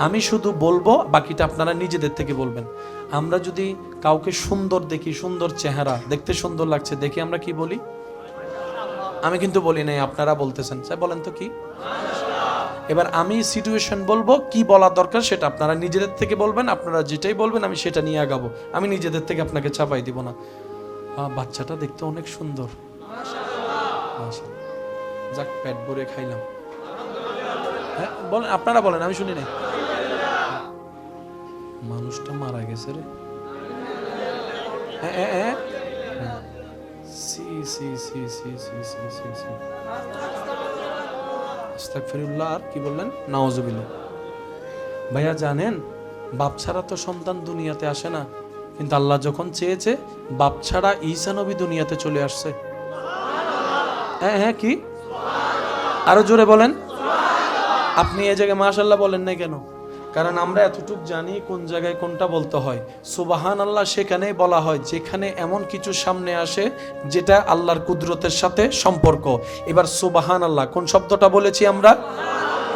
আমি শুধু বলবো, বাকিটা আপনারা নিজেদের থেকে বলবেন। আমরা যদি কাউকে সুন্দর দেখি, সুন্দর চেহারা, দেখতে সুন্দর লাগছে দেখে আমরা কি বলি? আমি কিন্তু বলি নাই, আপনারা বলতেছেন, স্যার বলেন তো কি? এবার আমি সিচুয়েশন বলবো, কি বলা দরকার সেটা আপনারা নিজেদের থেকে বলবেন। আপনারা যেটাই বলবেন আমি সেটা নিয়ে আগাবো। আমি নিজেদের থেকে আপনাকে চাপাই দিব না। বাচ্চাটা দেখতে অনেক সুন্দর, যাক পেট ভরে খাইলাম। হ্যাঁ বলেন, আপনারা বলেন, আমি শুনি নাই। মানুষটা মারা গেছে রে। আস্তাগফিরুল্লাহ। আর কি বললেন? নাউজুবিল্লাহ। ভাইয়া জানেন, বাপ ছাড়া তো সন্তান দুনিয়াতে আসে না, কিন্তু আল্লাহ যখন চেয়েছে বাপ ছাড়া ঈসা নবী দুনিয়াতে চলে আসছে। হ্যাঁ কি? আরো জোরে বলেন। আপনি এই জায়গায় মাশাআল্লাহ বলেন না কেন? কারণ আমরা এতটুকু জানি কোন জায়গায় কোনটা বলতে হয়। সুবহানাল্লাহ সেখানেই বলা হয় যেখানে এমন কিছু সামনে আসে যেটা আল্লাহর কুদরতের সাথে সম্পর্ক। এবার সুবহানাল্লাহ কোন শব্দটা বলেছি আমরা?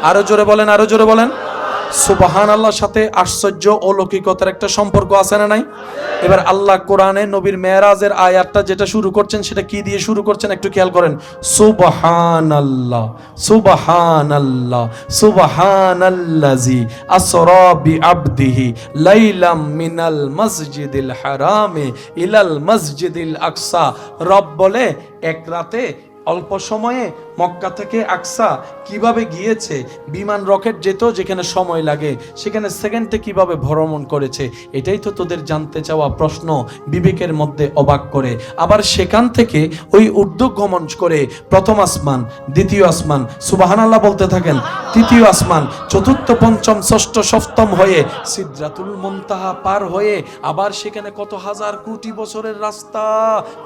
আরো জোরে বলেন, আরো জোরে বলেন। সুবহানাল্লাহর সাথে আশ্চর্য অলৌকিকতার একটা সম্পর্ক আছে না নাই? এবার আল্লাহ কোরআনে নবীর মেরাজের আয়াতটা যেটা শুরু করছেন সেটা কি দিয়ে শুরু করছেন একটু খেয়াল করেন। সুবহানাল্লাহ সুবহানাল্লাহ সুবহানাল্লাজি আসরা বিআবদিহি লাইলাম মিনাল মসজিদিল হারামে ইলাল মসজিদিল আকসা। রব বলে এক রাতে অল্প সময়ে মক্কা থেকে আকসা কিভাবে গিয়েছে, বিমান রকেট যেত যেখানে সময় লাগে সেখানে সেকেন্ডে কিভাবে ভ্রমণ করেছে, এটাই তো তোদের জানতে চাওয়া প্রশ্ন, বিবেকের মধ্যে অবাক করে। আবার সেখান থেকে ওই ঊর্ধ্বগমন করে প্রথম আসমান, দ্বিতীয় আসমান, সুবহানাল্লাহ বলতে থাকেন, তৃতীয় আসমান, চতুর্থ, পঞ্চম, ষষ্ঠ, সপ্তম হয়ে সিদরাতুল মুনতাহা পার হয়ে আবার সেখানে কত হাজার কোটি বছরের রাস্তা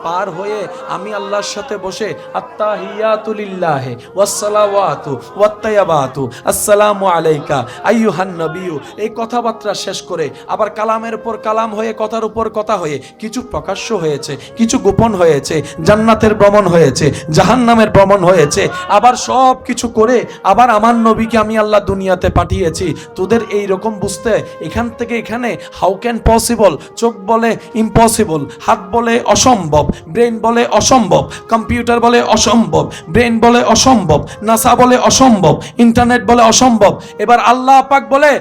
পার হয়ে আমি আল্লাহর সাথে বসে আত্তাহিয়াতু লিল্লাহি ওয়াসসালাওয়াতু ওয়াত্তাইয়াবাতু আসসালামু আলাইকা আইয়ুহান নবিয়্যু এই কথাবার্তা শেষ করে আবার কালামের পর কালাম হয়ে কথার উপর কথা হয়ে কিছু প্রকাশ্য হয়েছে, কিছু গোপন হয়েছে, জান্নাতের ভ্রমণ হয়েছে, জাহান্নামের ভ্রমণ হয়েছে, আবার সব কিছু করে আবার আমার নবীকে আমি আল্লাহ দুনিয়াতে পাঠিয়েছি তোদের এই রকম বুঝতে। এখান থেকে এখানে হাউ ক্যান পসিবল, চোখ বলে ইম্পসিবল, হাত বলে অসম্ভব, ব্রেন বলে অসম্ভব, কম্পিউটার বলে অসম্ভব, ব্রেন বলে অসম্ভব, নাসা বলে অসম্ভব, ইন্টারনেট বলে অসম্ভব। এবার আল্লাহ পাক বলে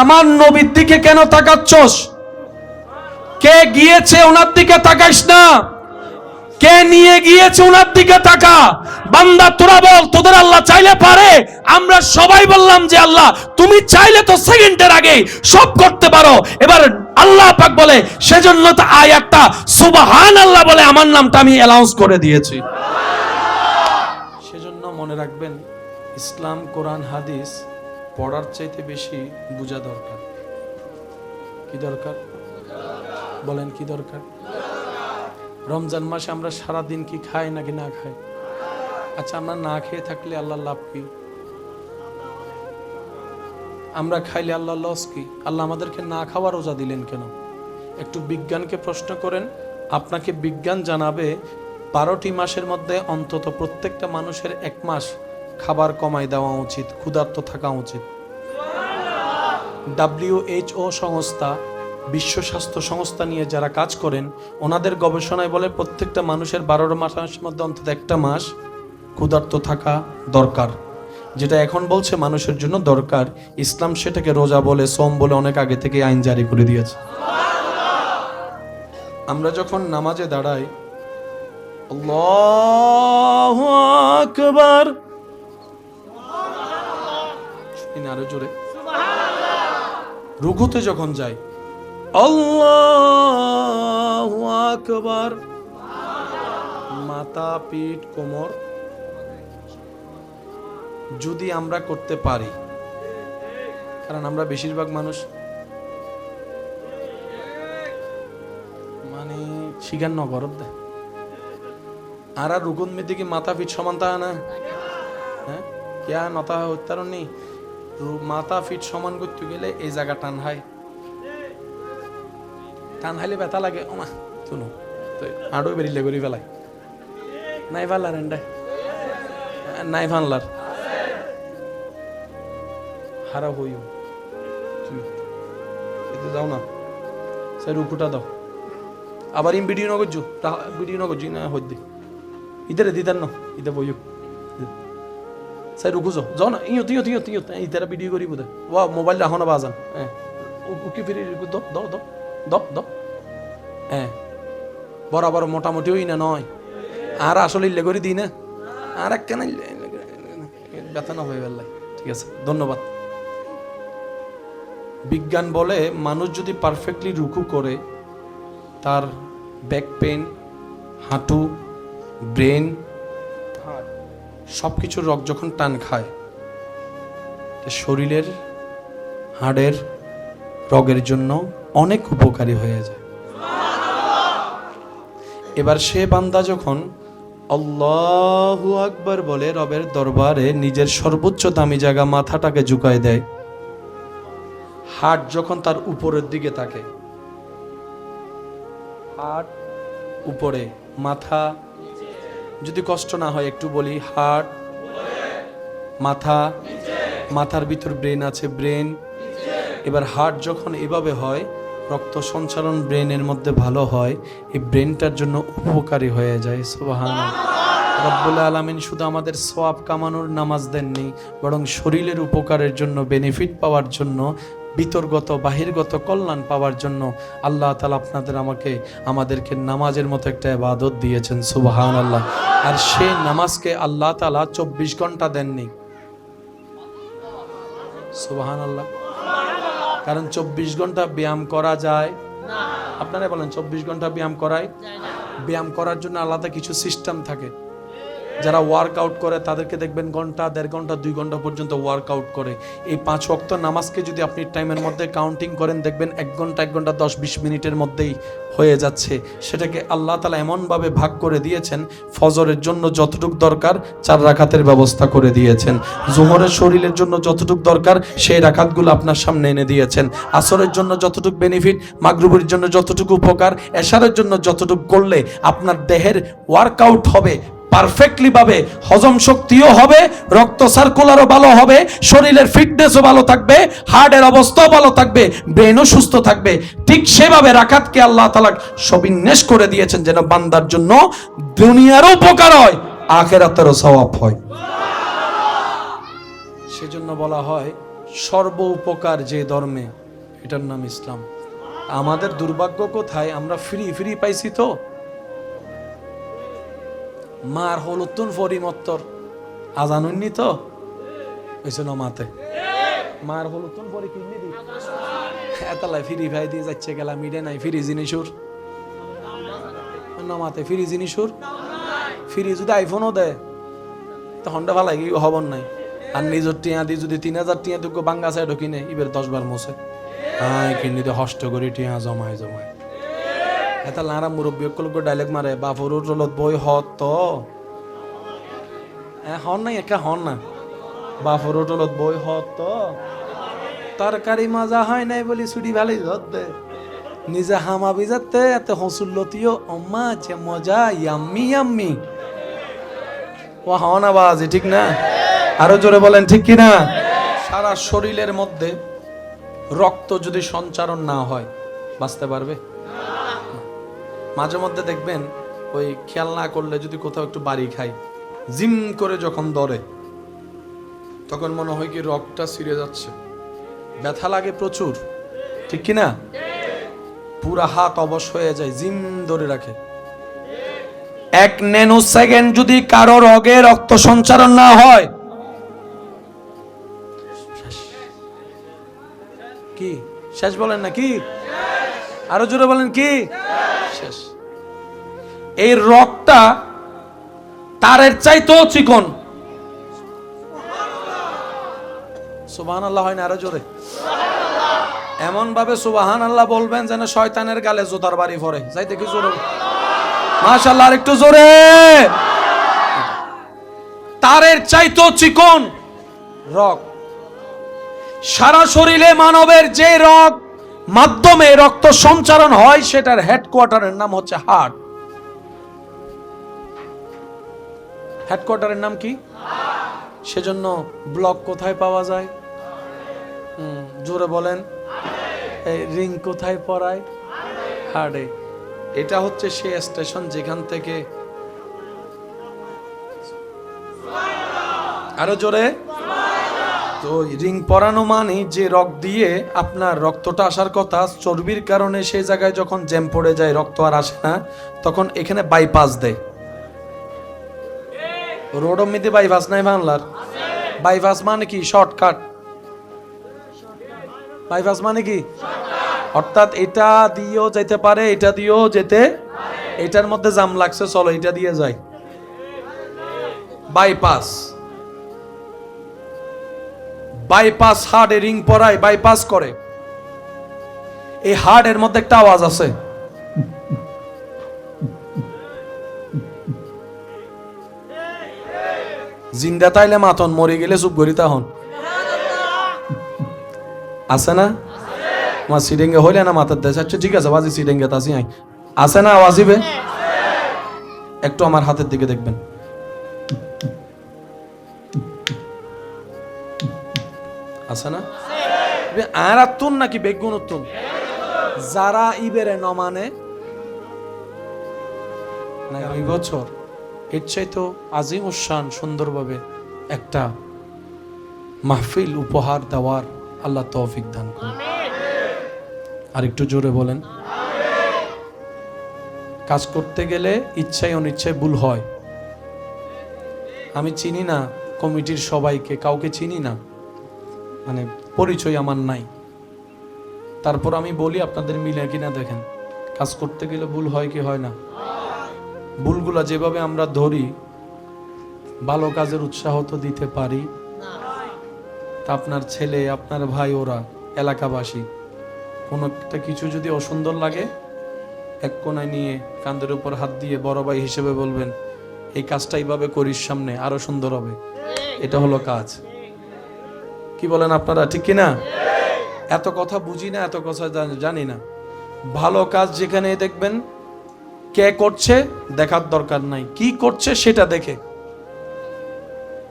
আমার নবীর দিকে কেন তাকাচ্ছস? কে গিয়েছে ওনার দিকে তাকাইস না, কে নিয়ে গিয়েছে ওনার দিকে তাকা। বান্দা তোরা বল তোদের আল্লাহ চাইলে পারে? আমরা সবাই বললাম যে আল্লাহ তুমি চাইলে তো সেকেন্ডের আগে সব করতে পারো। এবার আল্লাহ পাক বলে সেজন্য তো আয়াতটা সুবহানাল্লাহ বলে আমার নামটা আমি অ্যানাউন্স করে দিয়েছি। সেজন্য মনে রাখবেন ইসলাম, কোরআন, হাদিস পড়ার চাইতে বেশি বোঝা দরকার। কি দরকার বলেন, কি দরকার? রমজান মাসে আমরা সারা দিন কি খাই নাকি না খাই? আচ্ছা আমরা না খেয়ে থাকলে আল্লাহ লাভ কি? আমরা খাইলে আল্লাহ লস কি? আল্লাহ আমাদেরকে না খাওয়ার রোজা দিলেন কেন? একটু বিজ্ঞানকে প্রশ্ন করেন, আপনাকে বিজ্ঞান জানাবে 12টি মাসের মধ্যে অন্তত প্রত্যেকটা মানুষের 1 মাস খাবার কমায় দেওয়া উচিত, ক্ষুধার্ত থাকা উচিত। WHO সংস্থা, বিশ্ব স্বাস্থ্য সংস্থা নিয়ে যারা কাজ করেন ওনাদের গবেষণায় বলে প্রত্যেকটা মানুষের 12 মাসের মধ্যে অন্তত 1টা মাস ক্ষুধার্ত থাকা দরকার। যেটা এখন বলছে মানুষের জন্য দরকার, ইসলাম সেটাকে রোজা বলে, সোম বলে অনেক আগে থেকে আইন জারি করে দিয়েছে। আমরা যখন নামাজে দাঁড়াই আল্লাহু আকবার, আরো জোরে, রুকুতে যখন যাই আল্লাহু আকবার, মাথা, পিঠ, কোমর যদি আমরা করতে পারি, কারণ আমরা বেশিরভাগ মানুষ মানে শিকার নগর দেয় আর রুকুন মে দিকে মাথা পিঠ সমান তা না, হ্যাঁ কে মাথা উত্তরণ নেই, মাথা ফিট সমান করতে গেলে এই জায়গা টান হয়, টান হাইলে ব্যথা লাগে। ওমা শুনো তো আড়ো বেরিলে করি ফেলাই নাই ফাল্লার এন্ডাই নাই ফাল্লার হারা হইও যাও না সে রুকুটা দাও আবার ইম ভিডিও নগরজু ভিডিও নগরজি না হইতে ইদারে দিদার না ইদা বইও সে রুকু যাও না ইয়ো তিয়ো তিয়ো তিয়ো ইদারা ভিডিও করি বোধ ওয়া মোবাইল রাখো না বাজান, হ্যাঁ উকি ফিরে রুকু দাও দাও দাও দাও দাও, হ্যাঁ বরাবর মোটামুটি হই না নয় আর আসলে ইল্লে করে দিই না আর এক কেন ব্যথা না হয়ে গেল। ঠিক আছে, ধন্যবাদ। বিজ্ঞান বলে মানুষ যদি পারফেক্টলি রুকু করে তার ব্যাক পেন, হাঁটু, ব্রেন, সবকিছুর রগ যখন টান খায় শরীরের হাড়ের রগের জন্য অনেক উপকারী হয়ে যায়। এবার সে বান্দা যখন আল্লাহু আকবার বলে রবের দরবারে নিজের সর্বোচ্চ দামি জায়গা মাথাটাকে ঝুঁকায় দেয়, হার্ট যখন তার উপরের দিকে থাকে, হার্ট উপরে, মাথা, যদি কষ্ট না হয় একটু বলি, হার্ট, মাথা, মাথার ভিতর ব্রেন আছে, ব্রেন। এবার হার্ট যখন এভাবে হয় রক্ত সঞ্চালন ব্রেনের মধ্যে ভালো হয়, এই ব্রেনটার জন্য উপকারী হয়ে যায়। সুবহানাল্লাহ। রব্বুল আলামিন শুধু আমাদের সওয়াব কামানোর নামাজ দেননি, বরং শরীরের উপকারের জন্য, বেনিফিট পাওয়ার জন্য, ভিতরগত বাহিরগত কল্যাণ পাওয়ার জন্য আল্লাহ তাআলা আমাদেরকে নামাজের মতো একটা ইবাদত দিয়েছেন। সুবহানাল্লাহ। আর সেই নামাজকে আল্লাহ তাআলা 24 ঘন্টা দেননি। সুবহানাল্লাহ। কারণ 24 ঘন্টা ব্যায়াম করা যায় না। আপনারা বলেন 24 ঘন্টা ব্যায়াম করায় যায় না। ব্যায়াম করার জন্য আলাদা কিছু সিস্টেম থাকে। যারা ওয়ার্কআউট করে তাদেরকে দেখবেন ঘন্টা, 1.5 ঘন্টা, 2 ঘন্টা পর্যন্ত ওয়ার্কআউট করে। এই 5 ওয়াক্ত নামাজকে যদি আপনি টাইমের মধ্যে কাউন্টিং করেন, দেখবেন 1 ঘন্টা 1 ঘন্টা 10-20 মিনিটের মধ্যেই হয়ে যাচ্ছে। সেটাকে আল্লাহ তাআলা এমনভাবে ভাগ করে দিয়েছেন, ফজরের জন্য যতটুকু দরকার 4 রাকাতের ব্যবস্থা করে দিয়েছেন। জোহরের শরীরের জন্য যতটুকু দরকার সেই রাকাতগুলো আপনার সামনে এনে দিয়েছেন। আসরের জন্য যতটুকু বেনিফিট, মাগরিবের জন্য যতটুকু উপকার, এশারের জন্য যতটুকু করলে আপনার দেহের ওয়ার্কআউট হবে পারফেক্টলি ভাবে, হজম শক্তিও হবে, রক্ত সার্কুলারও ভালো হবে, শরীরের ফিটনেসও ভালো থাকবে, হার্টের অবস্থাও ভালো থাকবে, ব্রেনও সুস্থ থাকবে। ঠিক সেভাবে রাকাতকে আল্লাহ তাআলা সবিন্যাস করে দিয়েছেন যেন বান্দার জন্য দুনিয়ারও উপকার হয়, আখিরাতেরও সওয়াব হয়। সেজন্য বলা হয় সর্ব উপকার যে ধর্মে, এটার নাম ইসলাম। আমাদের দুর্ভাগ্য কোথায়, আমরা ফ্রি পাইছি তো। মার হলুতুন ফরিমত্তর আজানুন্নি তো হইছে নমাতে মার হলুতুন ফরি কিনে দি এতলাই ফ্রি ভাই দিয়ে যাচ্ছে গেলা মিডে নাই ফ্রি জিনিসুর নমাতে ফ্রি জিনিসুর ফ্রি যদি আইফোনও দেয় তখন ভালো লাগে হবন নাই। আর নিজের টিয়া দিয়ে যদি 3000 টিয়া দুঃখ বাঙ্গা চাই ঢুকিনে এবার 10 বার মোছে কিনে দিয়ে হষ্ট করে টিয়া জমায় এটা লারা মুরব্বী লোক ডাইলেক্ট মারে বাফুরুর রলত বই হত হন নাই একা হন না বাফুরুর রলত বই হত তরকারি মজা হয় নাই বলি ছুটি ভালোই ধরতে নিজে হামা বিজাতে এত হসুল্লতিও অম্মা যে মজা ইয়াম্মি ও হন আওয়াজ ঠিক না? আরো জোরে বলেন ঠিক কিনা? সারা শরীরের মধ্যে রক্ত যদি সঞ্চারণ না হয় বাঁচতে পারবে? মাঝে মধ্যে দেখবেন ওই খেয়াল না করলে যদি কোথাও একটু বাড়ি খাই, জিম করে যখন ধরে তখন মনে হয় কি রক্তটা ছিঁড়ে যাচ্ছে, ব্যথা লাগে প্রচুর, ঠিক কিনা? পুরা হাত অবশ হয়ে যায়, জিম ধরে রাখে। 1 ন্যানো সেকেন্ড যদি কারো রগে রক্ত সঞ্চারণ না হয়, কি শেষ বলেন না কি? আরো জোরে বলেন কি? শেষ। এই রক্তটা তারের চাইতেও চিকন। সুবহানাল্লাহ হয় না? আরো জোরে এমন ভাবে সুবহানাল্লাহ বলবেন যেন শয়তানের গালে জুতার বাড়ি পড়ে। যাই দেখি জোরে মাশাআল্লাহ, আর একটু জোরে। তারের চাইতেও চিকন রক। সারা শরীরে মানবের যে রক মাধ্যমে রক্ত সঞ্চারণ হয় সেটার হেডকোয়ার্টারের নাম হচ্ছে হার্ট। হেডকোয়ার্টারের নাম কি? সেজন্য ব্লক কোথায় পাওয়া যায়? জোরে বলেন। এই রিং কোথায় পরায়? হার্টে। এটা হচ্ছে সেই স্টেশন যেখান থেকে, আরো জোরে, তো রিং পরানো মানে যে রক্ত দিয়ে আপনার রক্তটা আসার কথা, চর্বির কারণে সেই জায়গায় যখন জ্যাম পড়ে যায়, রক্ত আর আসে না, তখন এখানে বাইপাস দেয়। রোডের মধ্যে বাইপাস নাই বাংলার? বাইপাস মানে কি? শর্টকাট। বাইপাস মানে কি? অর্থাৎ এটা দিয়েও যেতে পারে, এটা দিয়েও যেতে, এটার মধ্যে জাম লাগছে, চলো এটা দিয়ে যাই। বাইপাস। বাইপাস হার্টে রিং পরায়, বাইপাস করে। এই হার্টের মধ্যে একটা আওয়াজ আছে, জিন্দা তাইলে মাতন, মরে গেলে চুপ করি তখন আছে না? আমার সিডেঙ্গে হইলে না মাথার দেশ। আচ্ছা ঠিক আছে, বাজি সিডেঙ্গে তাসি আই আছে না? আওয়াজিবে একটু আমার হাতের দিকে দেখবেন, আছে না? আর আত্মন নাকি বেগুন উত্তম? যারা ইবেরে ন মানে না ওই বছর এর চাইতো আজিম উসান সুন্দরভাবে একটা মাহফিল উপহার দেওয়ার আল্লাহ তৌফিক দান করুন। আর একটু জোরে বলেন। কাজ করতে গেলে ইচ্ছায় অনিচ্ছায় ভুল হয়। আমি চিনি না কমিটির সবাইকে, কাউকে চিনি না, মানে পরিচয় আমার নাই, তারপর আমি বলি আপনাদের মিলে কিনা দেখেন। কাজ করতে গেলে ভুল হয় কি হয় না? ভুলগুলা যেভাবে আমরা ধরি, ভালো কাজের উৎসাহ তো দিতে পারি। তা আপনার ছেলে, আপনার ভাই, ওরা এলাকাবাসী কোনো একটা কিছু যদি অসুন্দর লাগে, এক কোনায় নিয়ে কাঁধের উপর হাত দিয়ে বড় ভাই হিসেবে বলবেন, এই কাজটা এইভাবে করিস, সামনে আরো সুন্দর হবে। এটা হলো কাজ। কি বলেন আপনারা, ঠিক কিনা? এত কথা বুঝি না, এত কথা জানি না। ভালো কাজ যেখানে দেখবেন কে করছে দেখার দরকার নাই, কি করছে সেটা দেখে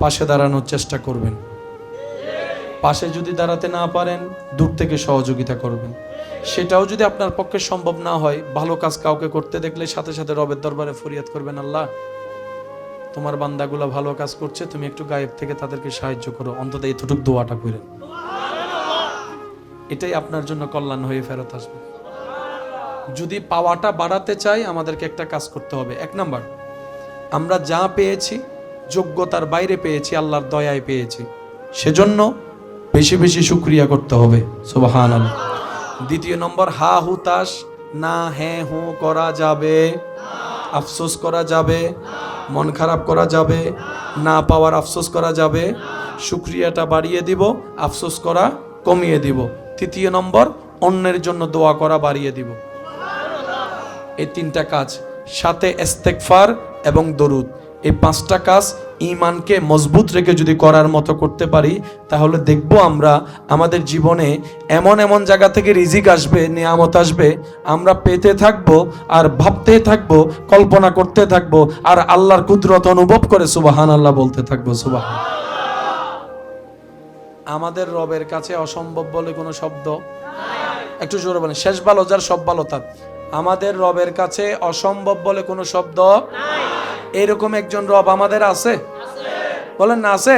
পাশে দাঁড়ানোর চেষ্টা করবেন। পাশে যদি দাঁড়াতে না পারেন, দূর থেকে সহযোগিতা করবেন। সেটাও যদি আপনার পক্ষে সম্ভব না হয়, ভালো কাজ কাউকে করতে দেখলে সাথে সাথে রবের দরবারে ফরিয়াদ করবেন, আল্লাহ তোমার বান্দাগুলা ভালো কাজ করছে, তুমি একটু গায়েব থেকে তাদেরকে সাহায্য করো, অন্তত এতটুকু দোয়াটা করেন। এটাই আপনার জন্য কল্যাণ হয়ে ফেরত আসবে। যদি পাওয়াটা বাড়াতে চাই, আমাদেরকে একটা কাজ করতে হবে। এক নাম্বার, আমরা যা পেয়েছি যোগ্যতার বাইরে পেয়েছি, আল্লাহর দয়ায় পেয়েছি, সেজন্য বেশি বেশি শুকরিয়া করতে হবে। সুবহানাল্লাহ। দ্বিতীয় নম্বর, হা হুতাশ না হ্যাঁ হু করা যাবে, আফসোস করা যাবে, মন খারাপ করা যাবে না, পাওয়ার আফসোস করা যাবে। শুকরিয়াটা বাড়িয়ে দিব, আফসোস করা কমিয়ে দিব। তৃতীয় নম্বর, অন্যের জন্য দোয়া করা বাড়িয়ে দিব। এই তিনটা কাজ, সাথে ইস্তেগফার এবং দরুদ, এই পাঁচটা কাজ ঈমানকে মজবুত রেখে যদি করার মতো করতে পারি, তাহলে দেখব আমরা আমাদের জীবনে এমন এমন জায়গা থেকে রিজিক আসবে, নিয়ামত আসবে, আমরা পেতে থাকবো আর ভাবতে থাকবো, কল্পনা করতে থাকবো, আর আল্লাহর কুদরত অনুভব করে সুবহানাল্লাহ বলতে থাকবো। সুবহান। আমাদের রবের কাছে অসম্ভব বলে কোনো শব্দ একটু জোরে বলেন। শেষ ভালো যার সব ভালো তার। আমাদের রবের কাছে অসম্ভব বলে কোনো শব্দ নাই। এরকম একজন রব আমাদের আছে? বলেন না, আছে?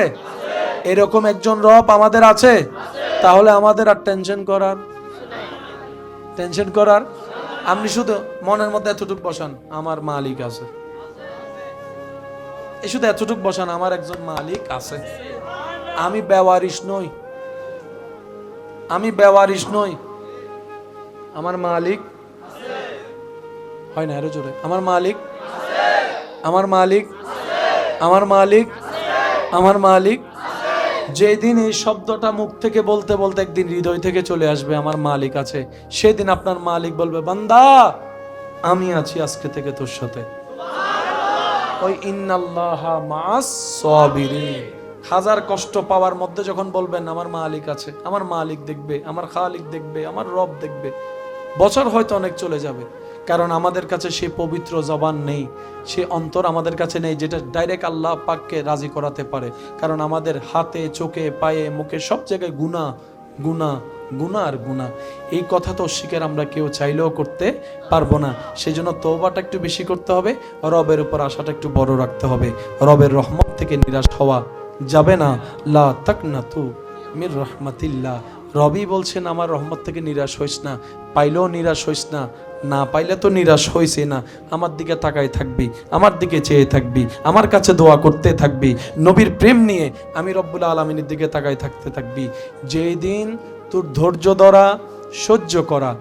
এরকম একজন রব আমাদের আছে? তাহলে আমাদের আর টেনশন করার আপনি শুধু মনের মধ্যে এতটুকু বসান, আমার মালিক আছে। এই শুধু এতটুকু বসান, আমার একজন মালিক আছে। আমি বেওয়ারিশ নই, আমি বেওয়ারিশ নই, আমার মালিক হয় না, আরো জোরে, আমার মালিক, আমার মালিক, আমার মালিক, আমার মালিক। যেদিন এই শব্দটা মুখ থেকে বলতে বলতে একদিন হৃদয় থেকে চলে আসবে আমার মালিক আছে, সেদিন আপনার মালিক বলবে, বান্দা আমি আছি আজকে থেকে তোর সাথে। ওই ইন্নাল্লাহা মাআস সাবিরিন, হাজার কষ্ট পাওয়ার মধ্যে যখন বলবেন আমার মালিক আছে, আমার মালিক দেখবে, আমার খালিক দেখবে, আমার রব দেখবে, বছর হয়তো অনেক চলে যাবে, কারণ আমাদের কাছে সেই পবিত্র জবান নেই, সে অন্তর আমাদের কাছে নেই যেটা ডাইরেক্ট আল্লাহ পাককে রাজি করাতে পারে। কারণ আমাদের হাতে, চোখে, পায়ে, মুখে সব জায়গায় গুনাহ, গুনাহ, গুনাহ আর গুনাহ। এই কথা তো অস্বীকার আমরা কেউ চাইলেও করতে পারবো না। সেজন্য তওবাটা একটু বেশি করতে হবে, রবের উপর আশাটা একটু বড় রাখতে হবে। রবের রহমত থেকে নিরাশ হওয়া যাবে না। লা তাকনাতু মির রাহমাতিল্লাহ। রবি বলছেন আমার রহমত থেকে নিরাশ হইস না, পাইলেও নিরাশ হইস না, না পাইলে তো নিরাশ হইছে না, আমার দিকে তাকায় থাকবি, আমার দিকে চেয়ে থাকবি, আমার কাছে দোয়া করতে থাকবি, নবীর প্রেম নিয়ে আমি রব্বুল আলামিনের দিকে তাকায় থাকতে থাকবি। যেই দিন তোর ধৈর্য ধরা, সহ্য করা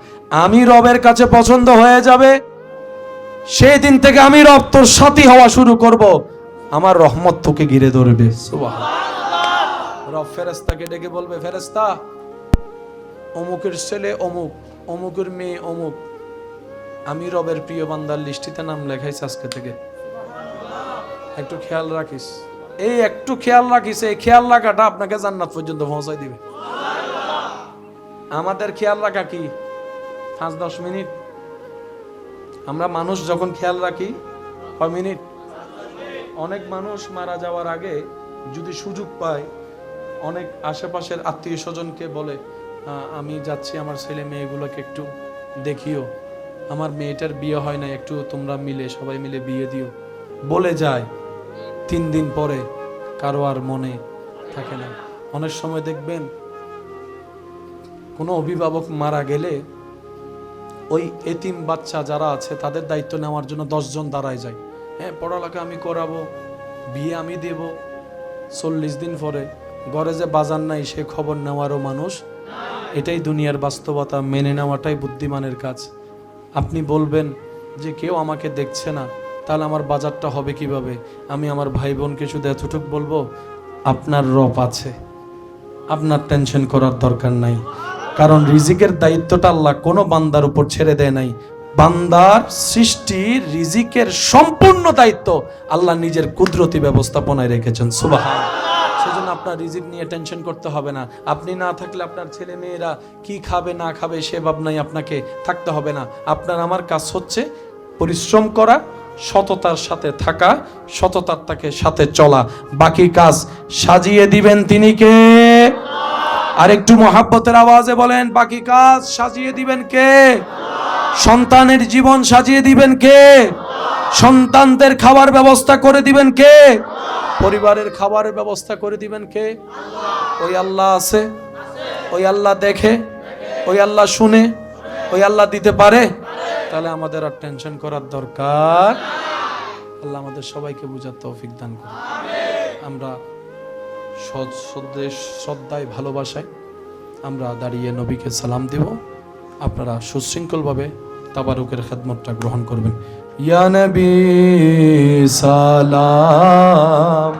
আমি রবের কাছে পছন্দ হয়ে যাবে, সেই দিন থেকে আমি রব তোর সাথী হওয়া শুরু করব, আমার রহমত তোকে ঘিরে ধরবে। সুবহানাল্লাহ। রব ফেরেশতাকে ডেকে বলবে, ফেরেশতা অমুকের ছেলে অমুক, অমুকের মেয়ে অমুক, আমি রবের প্রিয় বান্দার লিস্টিতে নাম লেখাইছি আজকে থেকে, একটু খেয়াল রাখিস। এই একটু খেয়াল রাখিস, এই খেয়াল রাখাটা আপনাকে জান্নাত পর্যন্ত পৌঁছায় দিবে। আমাদের খেয়াল রাখা কি 5-10 মিনিট? আমরা মানুষ যখন খেয়াল রাখি কয় মিনিট? অনেক মানুষ মারা যাওয়ার আগে যদি সুযোগ পায়, অনেক আশেপাশের আত্মীয় স্বজনকে বলে, আমি যাচ্ছি আমার ছেলে মেয়েগুলোকে একটু দেখিও আমার মেয়েটার বিয়ে হয় না, একটু তোমরা মিলে সবাই মিলে বিয়ে দিও, বলে যায় 3 দিন পরে কারো আর মনে থাকে না। অনেক সময় দেখবেন কোনো অভিভাবক মারা গেলে ওই এতিম বাচ্চা যারা আছে তাদের দায়িত্ব নেওয়ার জন্য 10 জন দাঁড়ায় যায়। হ্যাঁ, পড়ালেখা আমি করাবো, বিয়ে আমি দেব। 40 দিন পরে ঘরে যে বাজার নাই সে খবর নেওয়ারও মানুষ। এটাই দুনিয়ার বাস্তবতা, মেনে নেওয়াটাই বুদ্ধিমানের কাজ। আপনি বলবেন যে কেউ আমাকে দেখছে না, তাহলে আমার বাজারটা হবে কিভাবে? আমি আমার ভাই বোনকে শুধু এতটুকু বলবো, আপনার রব আছে, আপনার টেনশন করার দরকার নাই। কারণ রিজিকের দায়িত্বটা আল্লাহ কোনো বান্দার উপর ছেড়ে দেয় নাই। বান্দার সৃষ্টির রিজিকের সম্পূর্ণ দায়িত্ব আল্লাহ নিজের কুদরতি ব্যবস্থাপনায় রেখেছেন। সুবহানাল্লাহ। সেজন্য আপনার রিজিক নিয়ে টেনশন করতে হবে না। আপনি না থাকলে আপনার ছেলে মেয়েরা কি খাবে না খাবে সে ভাবনায় আপনাকে থাকতে হবে না। আপনার আমার কাজ হচ্ছে পরিশ্রম করা, সততার সাথে থাকা, সততার তাকে সাথে চলা। বাকি কাজ সাজিয়ে দিবেন তিনি কে? আর একটু মহাব্বতের আওয়াজে বলেন, বাকি কাজ সাজিয়ে দিবেন কে? সন্তানের জীবন সাজিয়ে দিবেন কে? সন্তানদের খাবার ব্যবস্থা করে দিবেন কে? পরিবারের খাবারের ব্যবস্থা করে দিবেন কে? ওই আল্লাহ আছে, ওই আল্লাহ দেখে, ওই আল্লাহ শুনে, ওই আল্লাহ দিতে পারে। তাহলে আমাদের আর টেনশন করার দরকার। আল্লাহ আমাদের সবাইকে বুঝার তৌফিক দান করুন। আমরা শ্রদ্ধায় ভালোবাসায় আমরা দাঁড়িয়ে নবীকে সালাম দেব। আপনারা সুশৃঙ্খলভাবে তাবারুকের খেদমতটা গ্রহণ করবেন। ইয়া নবী সালাম